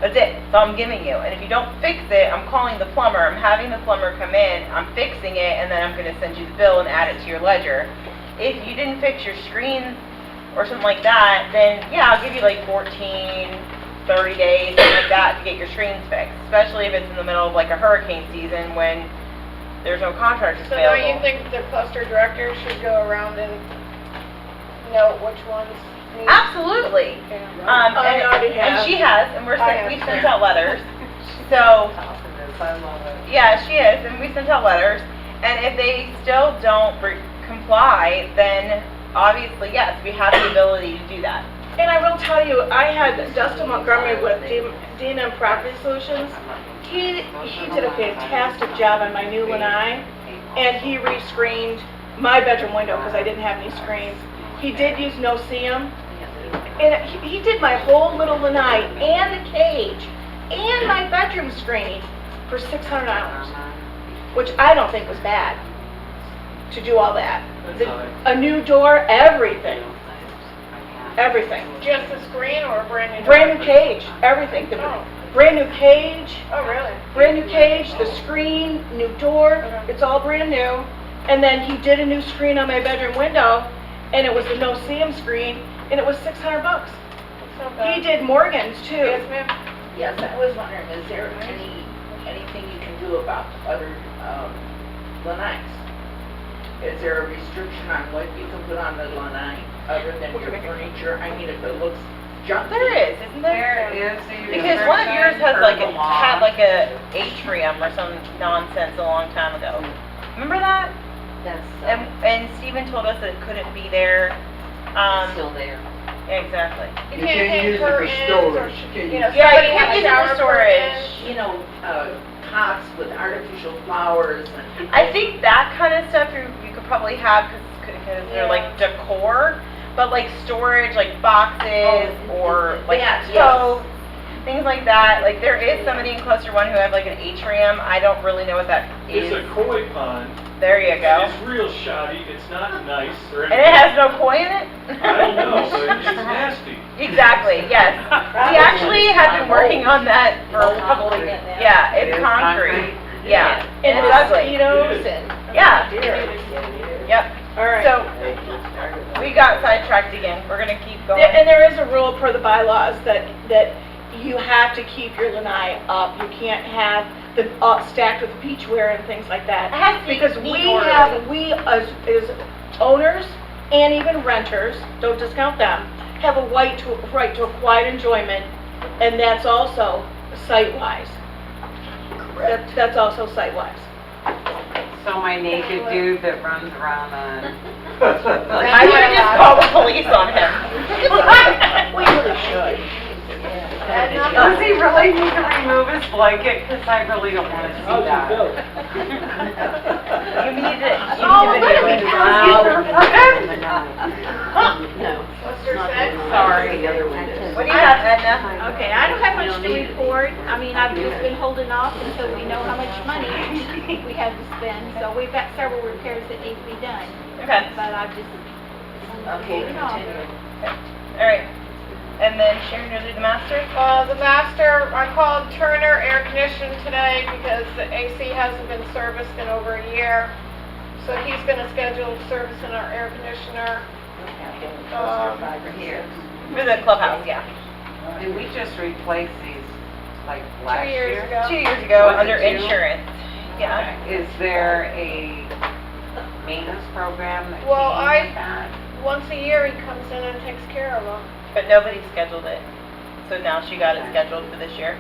D: That's it. That's all I'm giving you. And if you don't fix it, I'm calling the plumber. I'm having the plumber come in. I'm fixing it, and then I'm going to send you the bill and add it to your ledger. If you didn't fix your screens or something like that, then yeah, I'll give you like 14, 30 days, something like that, to get your screens fixed. Especially if it's in the middle of like a hurricane season when there's no contractors
B: So
D: available.
B: don't you think the cluster director should go around and note which ones need?
D: Absolutely.
B: Yeah.
F: I already
D: and
F: have.
D: she has, and
B: I
D: we
B: have
D: sent
B: too.
D: out letters. So,
E: I love it.
D: yeah, she is, and we sent out letters. And if they still don't comply, then obviously, yes, we have the ability to do that.
F: And I will tell you, I had Dustin Montgomery with D&M Property Solutions. He did a fantastic job on my new lanai, and he re-screened my bedroom window because I didn't have any screens. He did use no-see-um, and he did my whole little lanai and the cage and my bedroom screen for $600, which I don't think was bad to do all that. A new door, everything. everything.
B: Just the screen or a brand new?
F: Brand new cage, everything. The
B: Oh.
F: brand new cage,
B: Oh, really?
F: brand new cage, the screen, new door,
B: Okay.
F: it's all brand new. And then he did a new screen on my bedroom window, and it was the no-see-him screen, and it was $600.
B: It's not bad.
F: He did Morgan's too.
B: Yes, ma'am?
M: Yes, I was wondering, is there anything you can do about other, lanais? Is there a restriction on what you can put on the lanai, other than your furniture? I mean, if it looks junky.
D: There is, isn't there?
E: There is a
D: Because one of yours
E: restriction
D: has
E: per
D: like
E: the
D: a,
E: law.
D: had like a atrium or some nonsense a long time ago. Remember that?
A: That's,
D: And Steven told us that it couldn't be there.
A: it's still there.
D: Exactly.
B: You
G: You
B: can't
G: can't
B: hang
G: use it for
B: curtains or,
G: storage, can you?
B: you know,
D: Yeah,
B: somebody
D: you
B: has
D: can't use it
B: shower
D: for storage.
B: curtains.
M: You know, pots with artificial flowers and.
D: I think that kind of stuff you could probably have because they're like decor, but like storage, like boxes or like
M: that, yes.
D: stoves, things like that. Like there is somebody in cluster one who have like an atrium. I don't really know what that is.
H: It's a koi pond.
D: There you go.
H: It's real shoddy, it's not nice or
D: And
H: anything.
D: it has no koi in it?
H: I don't know, but it's nasty.
D: Exactly, yes. We actually have been working on that for a couple of years. Yeah,
E: It
D: it's
E: is
D: concrete. Yeah,
F: And
D: it's ugly.
F: mosquitoes and.
D: Yeah. Yep.
F: All right.
D: So, we got sidetracked again. We're gonna keep going.
F: And there is a rule per the bylaws that you have to keep your lanai up. You can't have the stacked with beachwear and things like that.
D: It has to be
F: Because
D: neat
F: we
D: order.
F: have, we as owners and even renters, don't discount them, have a right to a quiet enjoyment, and that's also site-wise. That's also site-wise.
E: So my naked dude that runs around on.
D: I would have just called the police on him.
F: We really should.
E: Does he really need to remove his blanket? Because I really don't want to see
I: How's it
E: that.
I: feel?
D: You need to,
E: Oh, what are we doing?
B: What's your sense?
E: Sorry.
D: What do you have, Edna?
C: Okay, I don't have much to report. I mean, I've just been holding off until we know how much money we have to spend. So we've got several repairs that need to be done,
D: Okay,
C: but I've just
M: Okay,
C: holding off.
D: all right. And then Sharon, you'll do the master?
B: The master, I called Turner Air Conditioning today because the AC hasn't been serviced in over a year. So he's gonna schedule service in our air conditioner.
E: Here.
D: For the clubhouse, yeah.
E: Did we just replace these like last
B: 2 years
E: year?
B: ago.
D: 2 years ago,
E: Was it
D: under
E: 2?
D: insurance. Yeah.
E: Okay. Is there a maintenance program that
B: Well,
E: came with that?
B: Once a year, he comes in and takes care of them.
D: But nobody scheduled it. So now she got it scheduled for this year.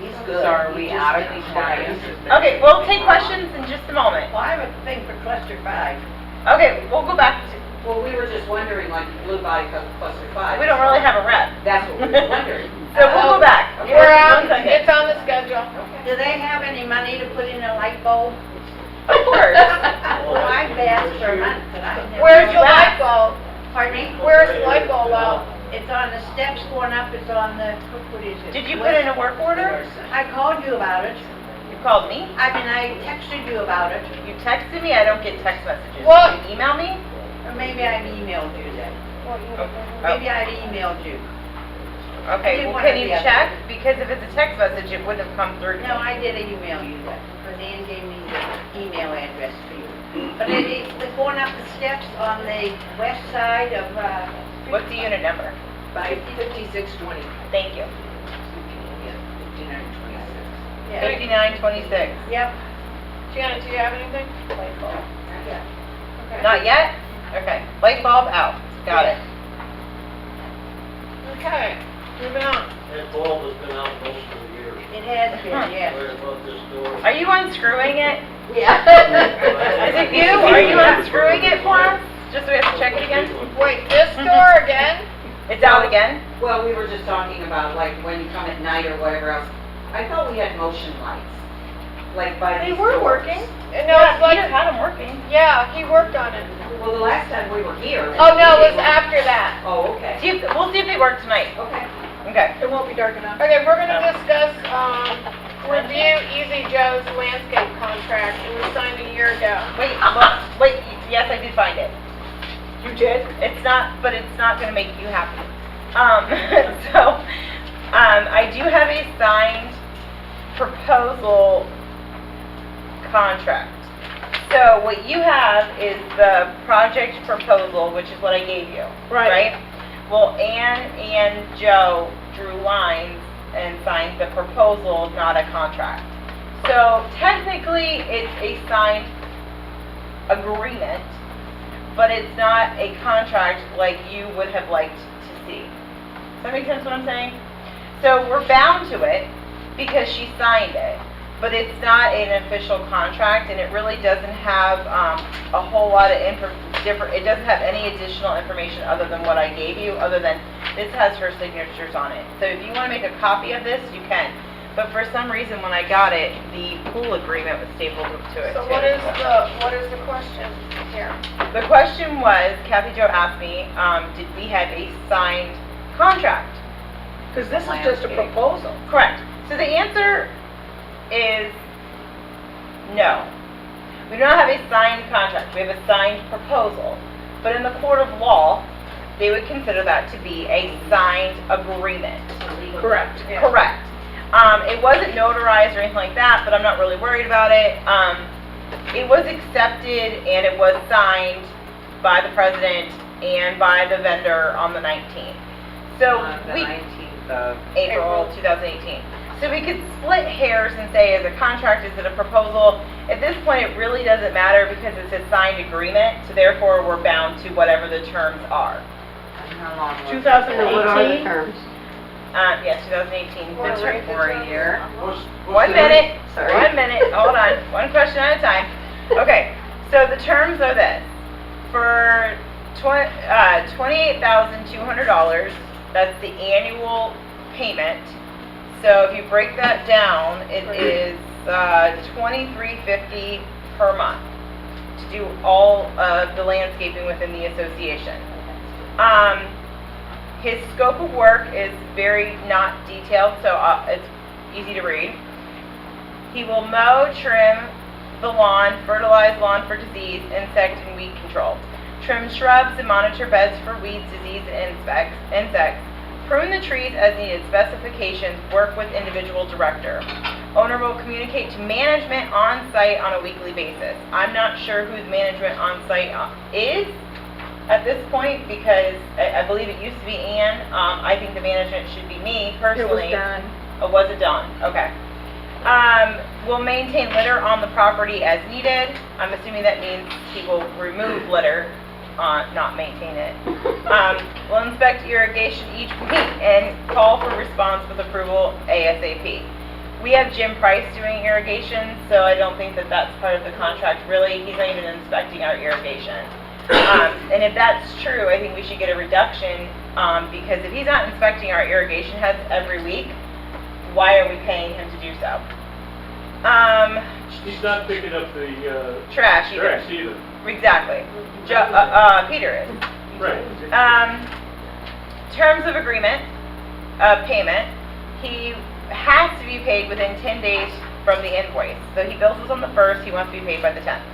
M: He's
E: So
M: good.
E: are
M: He
E: we
M: just
E: out of
M: finished
E: compliance?
M: working.
D: Okay, we'll take questions in just a moment.
M: Well, I have a thing for cluster 5.
D: Okay, we'll go back to,
K: Well, we were just wondering, like, Blue Body Cluster 5.
D: we don't really have a rep.
K: That's what we were wondering.
D: So we'll go back. Give
B: We're
D: us
B: on,
D: 1 second.
B: it's on the schedule.
M: Do they have any money to put in a light bulb?
D: Of course.
M: Well, I've asked for a month, but I never.
B: Where's the light bulb?
M: Pardon me?
B: Where's the light bulb out?
M: It's on the steps going up, it's on the, what is it?
D: Did you put in a work order?
M: I called you about it.
D: You called me?
M: I mean, I texted you about it,
D: You texted me? I don't get text messages.
B: What?
D: Did you email me?
M: or maybe I've emailed you then.
D: Oh.
M: Maybe I'd emailed you.
D: Okay, well, can you check? Because if it's a text message, it wouldn't have come through.
M: No, I did email you that, because Ann gave me the email address for you. But it's going up the steps on the west side of,
D: What's the unit number?
K: By 5620.
D: Thank you.
K: Yeah, 5926.
M: yeah,
D: 5926.
M: yep.
B: Janet, do you have anything?
M: Yeah.
B: Okay.
D: Not yet? Okay. Light bulb out. Got it.
B: Okay, moving on.
I: That bulb has been out most of the years.
M: It has been, yes.
I: Right above this door.
D: Are you unscrewing it?
K: Yeah.
D: Is it you? Are you unscrewing it for us? Just so we have to check it again?
B: Wait, this door again?
D: It's out again?
K: Well, we were just talking about, like, when you come at night or whatever else. I thought we had motion lights, like by
F: They
K: these
F: were
K: doors.
F: working.
B: No, it's like,
D: Peter had them working.
B: yeah, he worked on it.
K: Well, the last time we were here.
B: Oh, no, it was after that.
K: Oh, okay.
D: We'll see if they work tonight.
K: Okay.
D: Okay.
F: It won't be dark enough.
B: Okay, we're gonna discuss, review Easy Joe's landscape contract. It was signed a year ago.
D: Wait, yes, I did find it.
F: You did?
D: It's not, but it's not gonna make you happy. I do have a signed proposal contract. So what you have is the project proposal, which is what I gave you,
F: Right.
D: right? Well, Ann and Joe drew lines and signed the proposal, not a contract. So technically, it's a signed agreement, but it's not a contract like you would have liked to see. Does that make sense what I'm saying? So we're bound to it because she signed it, but it's not an official contract, and it really doesn't have a whole lot of it doesn't have any additional information other than what I gave you, other than this has her signatures on it. So if you want to make a copy of this, you can. But for some reason, when I got it, the pool agreement was stapled to it
B: So
D: too.
B: what is the question here?
D: The question was, Kathy Jo asked me, did we have a signed contract?
F: Because this is just a proposal.
D: Correct. So the answer is no. We do not have a signed contract. We have a signed proposal. But in the court of law, they would consider that to be a signed agreement.
F: Correct.
D: Correct. It wasn't notarized or anything like that, but I'm not really worried about it. It was accepted and it was signed by the president and by the vendor on the 19th. So
E: The
D: we
E: 19th of
D: April 2018. So we could split hairs and say, is it a contract, is it a proposal? At this point, it really doesn't matter because it's a signed agreement, so therefore we're bound to whatever the terms are.
E: how long was it?
F: 2018?
D: Yes, 2018.
E: It's for a year.
D: One minute, hold on, one question at a time. Okay, so the terms are this. For $28,200, that's the annual payment. So if you break that down, it is $23.50 per month to do all of the landscaping within the association. His scope of work is very not detailed, so it's easy to read. He will mow, trim the lawn, fertilize lawn for disease, insect, and weed control. Trim shrubs and monitor beds for weeds, disease, and insects. Prune the trees as needed, specifications, work with individual director. Owner will communicate to management on site on a weekly basis. I'm not sure who the management on site is at this point because I believe it used to be Ann. I think the management should be me personally.
F: It was done.
D: Oh, was it done? Okay. Will maintain litter on the property as needed. I'm assuming that means he will remove litter, not maintain it. Will inspect irrigation each week and call for response with approval ASAP. We have Jim Price doing irrigation, so I don't think that that's part of the contract really. He's not even inspecting our irrigation. And if that's true, I think we should get a reduction because if he's not inspecting our irrigation heads every week, why are we paying him to do so?
H: He's not picking up the,
D: Trash either.
H: trash either.
D: Exactly. Peter is.
H: Right.
D: Terms of agreement, payment, he has to be paid within 10 days from the invoice. So he bills us on the 1st, he wants to be paid by the 10th.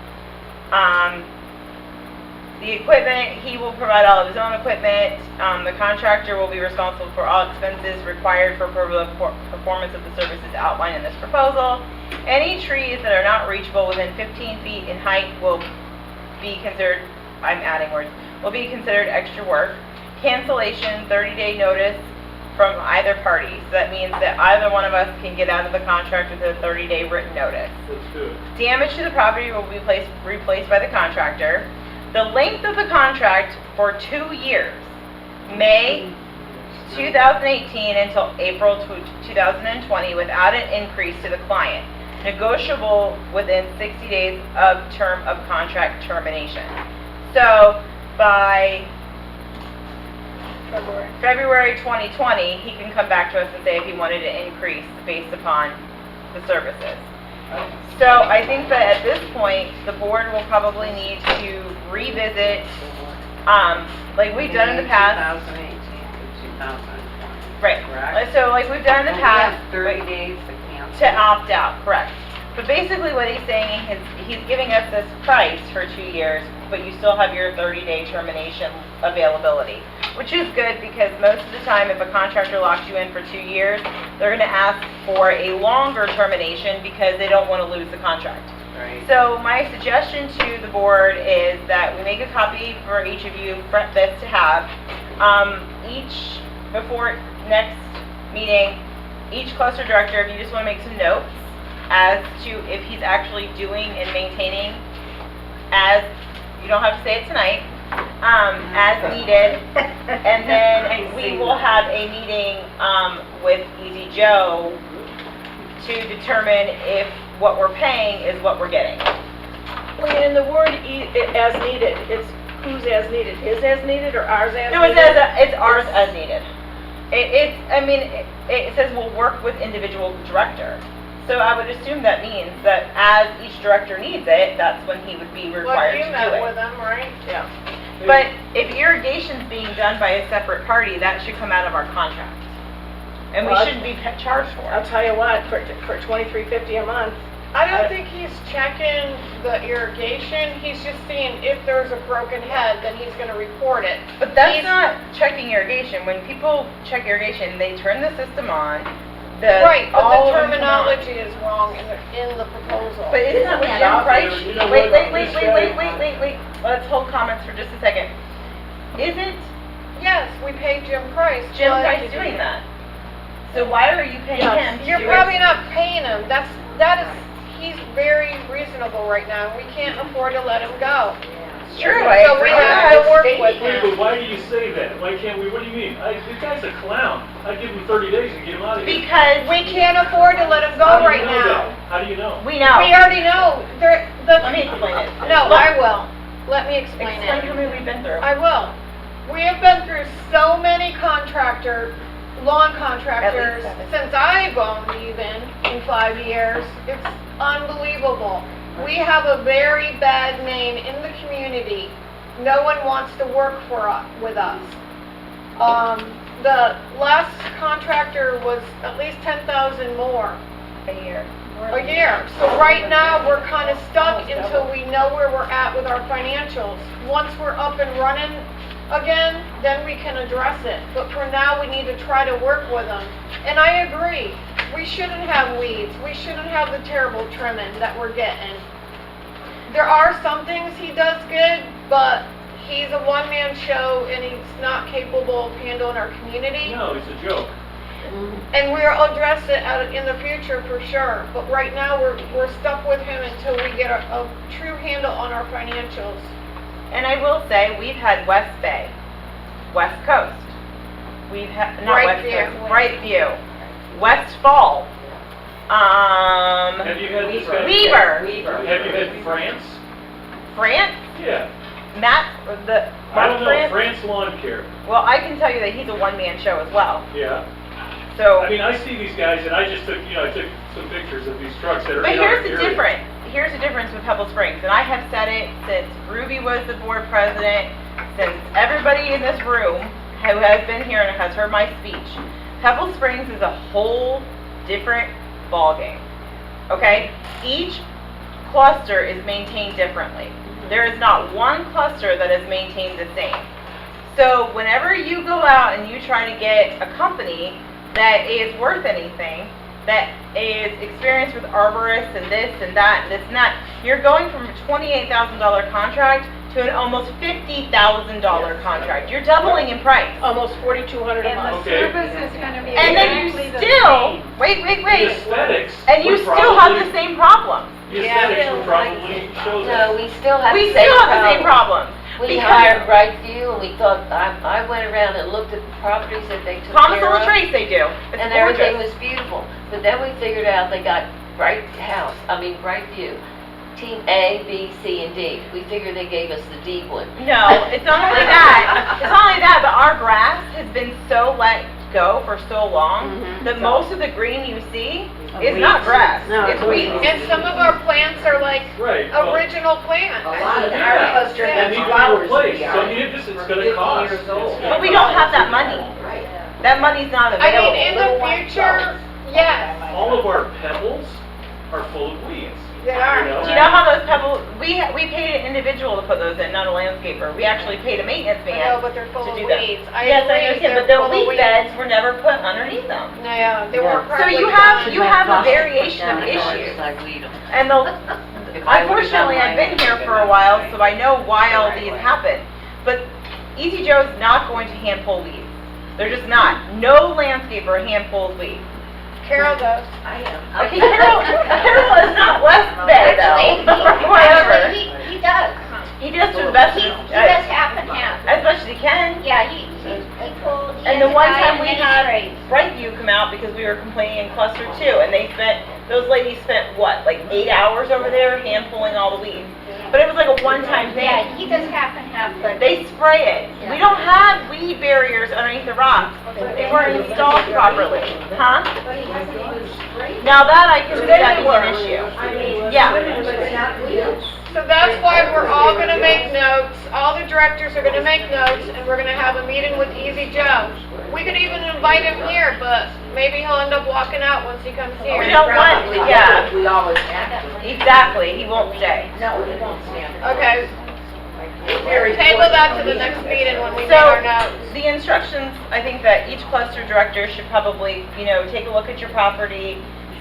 D: The equipment, he will provide all of his own equipment. The contractor will be responsible for all expenses required for performance of the services outlined in this proposal. Any trees that are not reachable within 15 feet in height will be considered, I'm adding words, will be considered extra work. Cancellation, 30-day notice from either party. So that means that either one of us can get out of the contract with a 30-day written notice.
H: Let's do it.
D: Damage to the property will be replaced by the contractor. The length of the contract for 2 years, May 2018 until April 2020, without an increase to the client. Negotiable within 60 days of term of contract termination. So by February 2020, he can come back to us and say if he wanted to increase based upon the services. So I think that at this point, the board will probably need to revisit, like we've done in the past.
E: 2018 to 2020.
D: Right.
E: Correct.
D: So like we've done in the
E: And we
D: past.
E: have 30 days to cancel.
D: To opt out, correct. But basically what he's saying is, he's giving us this price for 2 years, but you still have your 30-day termination availability, which is good because most of the time if a contractor locks you in for 2 years, they're gonna ask for a longer termination because they don't wanna lose the contract.
E: Right.
D: So my suggestion to the board is that we make a copy for each of you, for this to have, each, before next meeting, each cluster director, if you just want to make some notes as to if he's actually doing and maintaining as, you don't have to say it tonight, as needed. And then we will have a meeting with Easy Joe to determine if what we're paying is what we're getting.
F: Well, in the word as needed, it's who's as needed? His as needed or ours as
D: No,
F: needed?
D: it's ours as needed. It says we'll work with individual director. So I would assume that means that as each director needs it, that's when he would be
B: Well,
D: required
B: you
D: to
B: met
D: do
B: with
D: it.
B: them, right?
F: Yeah.
D: But if irrigation's being done by a separate party, that should come out of our contract. And we
F: Well,
D: shouldn't be charged for
F: I'll
D: it.
F: tell you what, for $23.50 a month,
B: I don't think he's checking the irrigation, he's just seeing if there's a broken head, then he's gonna report it.
D: But that's
B: He's-
D: not checking irrigation. When people check irrigation, they turn the system on,
B: Right, but
D: all
B: the
D: of them come on.
B: terminology is wrong in the proposal.
D: But isn't that what
M: Isn't
D: Jim
M: that
D: Price,
H: obvious? You know
D: wait,
H: what,
D: wait,
H: this
D: wait,
H: guy-
D: wait, let's hold comments for just a second. Isn't
B: Yes, we pay Jim Price,
D: Jim
B: but
D: Price doing that? So why are you paying
F: Yes.
D: him to
B: you're
D: do
B: probably
D: it?
B: not paying him, he's very reasonable right now, we can't afford to let him go.
D: It's true, I
B: So we
D: agree with
B: have
D: that.
B: to work with
H: Wait, but
B: him.
H: why do you say that? Why can't we, what do you mean? The guy's a clown. I'd give him 30 days and get him out of here.
D: Because
B: We can't afford to let him
H: How
B: go
H: do you
B: right
H: know
B: now.
H: that? How do you know?
D: we know.
B: We already know,
D: Let me explain it.
B: No, I will. Let me explain
D: Explain to
B: it.
D: me what we've been through.
B: I will. We have been through so many lawn contractors,
D: seven.
B: since I've owned even, in 5 years. It's unbelievable. We have a very bad name in the community. No one wants to work with us. The last contractor was at least 10,000 more
D: A year.
B: a year. So right now, we're kind of stuck until we know where we're at with our financials. Once we're up and running again, then we can address it. But for now, we need to try to work with them. And I agree, we shouldn't have weeds. We shouldn't have the terrible trimming that we're getting. There are some things he does good, but he's a one-man show and he's not capable of handling our community.
H: No, it's a joke.
B: And we'll address it in the future for sure, but right now, we're stuck with him until we get a true handle on our financials.
D: And I will say, we've had West Bay, West Coast. We've had, not West
B: Brightview.
D: Coast, Brightview, West Fall.
H: Have you had this guy?
D: Weaver,
H: Have you had France?
D: France,
H: Yeah.
D: Matt,
H: I don't know,
D: France.
H: France Lawn Care.
D: Well, I can tell you that he's a one-man show as well.
H: Yeah.
D: So,
H: I mean, I see these guys and I just took, I took some pictures of these trucks that are
D: but
H: in our
D: here's the
H: area.
D: difference. Here's the difference with Pebble Springs, and I have said it since Ruby was the board president, since everybody in this room who has been here and has heard my speech. Pebble Springs is a whole different ballgame. Okay? Each cluster is maintained differently. There is not one cluster that is maintained the same. So whenever you go out and you try to get a company that is worth anything, that is experienced with arborists and this and that and this and that, you're going from a $28,000 contract to an almost $50,000 contract. You're doubling in price.
F: almost $4,200 a month.
H: Okay.
D: And then you still, wait,
H: The aesthetics.
D: and you
H: would
D: still have
H: probably-
D: the same problem.
H: The aesthetics would probably show
A: No,
H: that.
A: we still have
D: We
A: the same
D: still have the same
A: problem.
D: problem.
A: We
D: Because-
A: hired Brightview and we thought, I went around and looked at the properties that they took
D: Thomas
A: care
D: on
A: of.
D: the Trace they do. It's
A: And everything
D: gorgeous.
A: was beautiful. But then we figured out they got Brightview. Team A, B, C, and D. We figured they gave us the D one.
D: No, it's not only that. It's not only that, but our grass has been so let go for so long that most of the green you see is not grass. It's weeds.
B: And some of our plants are like
H: Right. well,
B: original plants.
M: A lot of
H: Yeah.
M: our cluster
H: They
M: has
H: need to be
M: flowers.
H: replaced.
M: to be
H: So I
M: honest.
H: mean, it's
M: For
H: gonna
M: 50
H: cost.
M: years old.
H: It's gonna
D: But we don't have that money. That money's not
B: I
D: available.
B: mean, in the future, yes.
H: All of our pebbles
N: are full of weeds.
B: They are.
N: You know?
D: Do you know how those Pebble, we paid an individual to put those in, not a landscaper. We actually paid a maintenance
B: I
D: man
B: know, but they're full
D: to
B: of
D: do that.
B: weeds. I
D: Yes, I
B: agree,
D: understand,
B: they're
D: but the
B: full of
D: leaf
B: weeds.
D: beds were never put underneath them.
B: No, yeah, they weren't
D: So
B: properly
D: you have a variation of issues. And unfortunately, I've been here for a while, so I know why all these happen. But Easy Joe's not going to hand pull weeds. They're just not. No landscaper hand pulls weeds.
B: Carol does.
M: I am.
D: Okay, Carol is not West Bay though. Whatever.
C: He does.
D: He does to the best
C: He
D: of
C: does half and half.
D: as much as he can.
C: Yeah, he pulled, he
D: And
C: has
D: the
C: a
D: one
C: guy
D: time
C: and
D: we
C: then he
D: had
C: sprays.
D: Brightview come out because we were complaining in cluster 2, and those ladies spent what, like 8 hours over there hand pulling all the weeds. But it was like a one-time thing.
C: Yeah, he does half and half, but.
D: They spray it. We don't have weed barriers underneath the rocks. They weren't installed properly. Huh?
K: But he hasn't even sprayed.
D: Now that I can see that being an issue.
K: I mean,
D: Yeah.
K: it's not weeds.
B: So that's why we're all gonna make notes, all the directors are gonna make notes, and we're gonna have a meeting with Easy Joe. We could even invite him here, but maybe he'll end up walking out once he comes here.
D: We don't want,
M: Probably
D: yeah,
M: will. We always have to.
D: exactly. He won't stay.
M: No, he won't stand.
B: Okay,
M: Very
B: table that to
M: fortunate.
B: the next meeting when we make
D: So,
B: our notes.
D: the instructions, I think that each cluster director should probably, take a look at your property,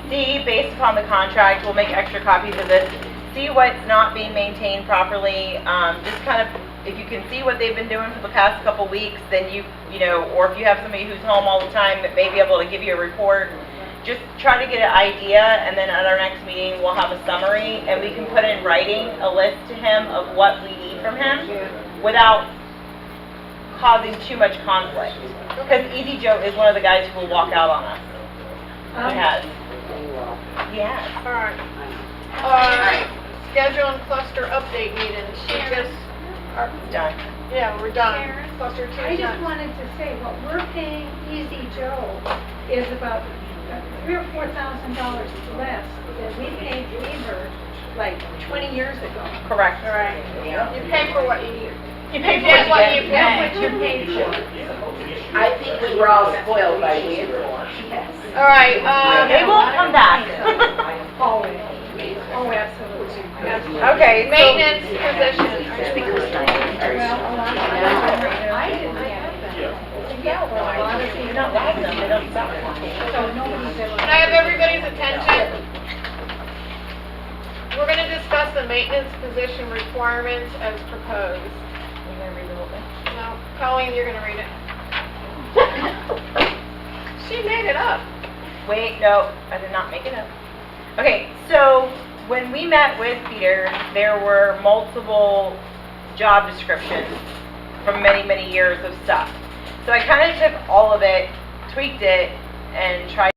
D: see, based upon the contract, we'll make extra copies of this, see what's not being maintained properly, just kind of, if you can see what they've been doing for the past couple weeks, then or if you have somebody who's home all the time that may be able to give you a report, just try to get an idea, and then at our next meeting, we'll have a summary, and we can put in writing a list to him of what we need from him, without causing too much conflict. Because Easy Joe is one of the guys who will walk out on us. He has. He has.
B: Alright. Schedule and cluster update meetings. She just,
D: Done.
B: yeah, we're done.
O: Sharon,
B: Cluster 2
O: I
B: is
O: just
B: done.
O: wanted to say, what we're paying Easy Joe is about $3,000 or $4,000 less than we paid Weaver like 20 years ago.
D: Correct.
B: Alright. You pay for what you
D: You pay for
B: get what
D: what
B: you
D: you
B: pay.
O: What you paid for.
M: I think we were all spoiled by Weaver.
B: Alright,
D: They won't come back.
O: Oh, absolutely.
D: Okay, so,
B: maintenance position.
D: you're not liking them, they don't stop.
B: Can I have everybody's attention? We're gonna discuss the maintenance position requirements as proposed.
D: You gonna read the whole thing?
B: No, Colleen, you're gonna read it. She made it up.
D: Wait, no, I did not make it up. Okay, so when we met with Peter, there were multiple job descriptions from many, many years of stuff. So I kind of took all of it, tweaked it, and tried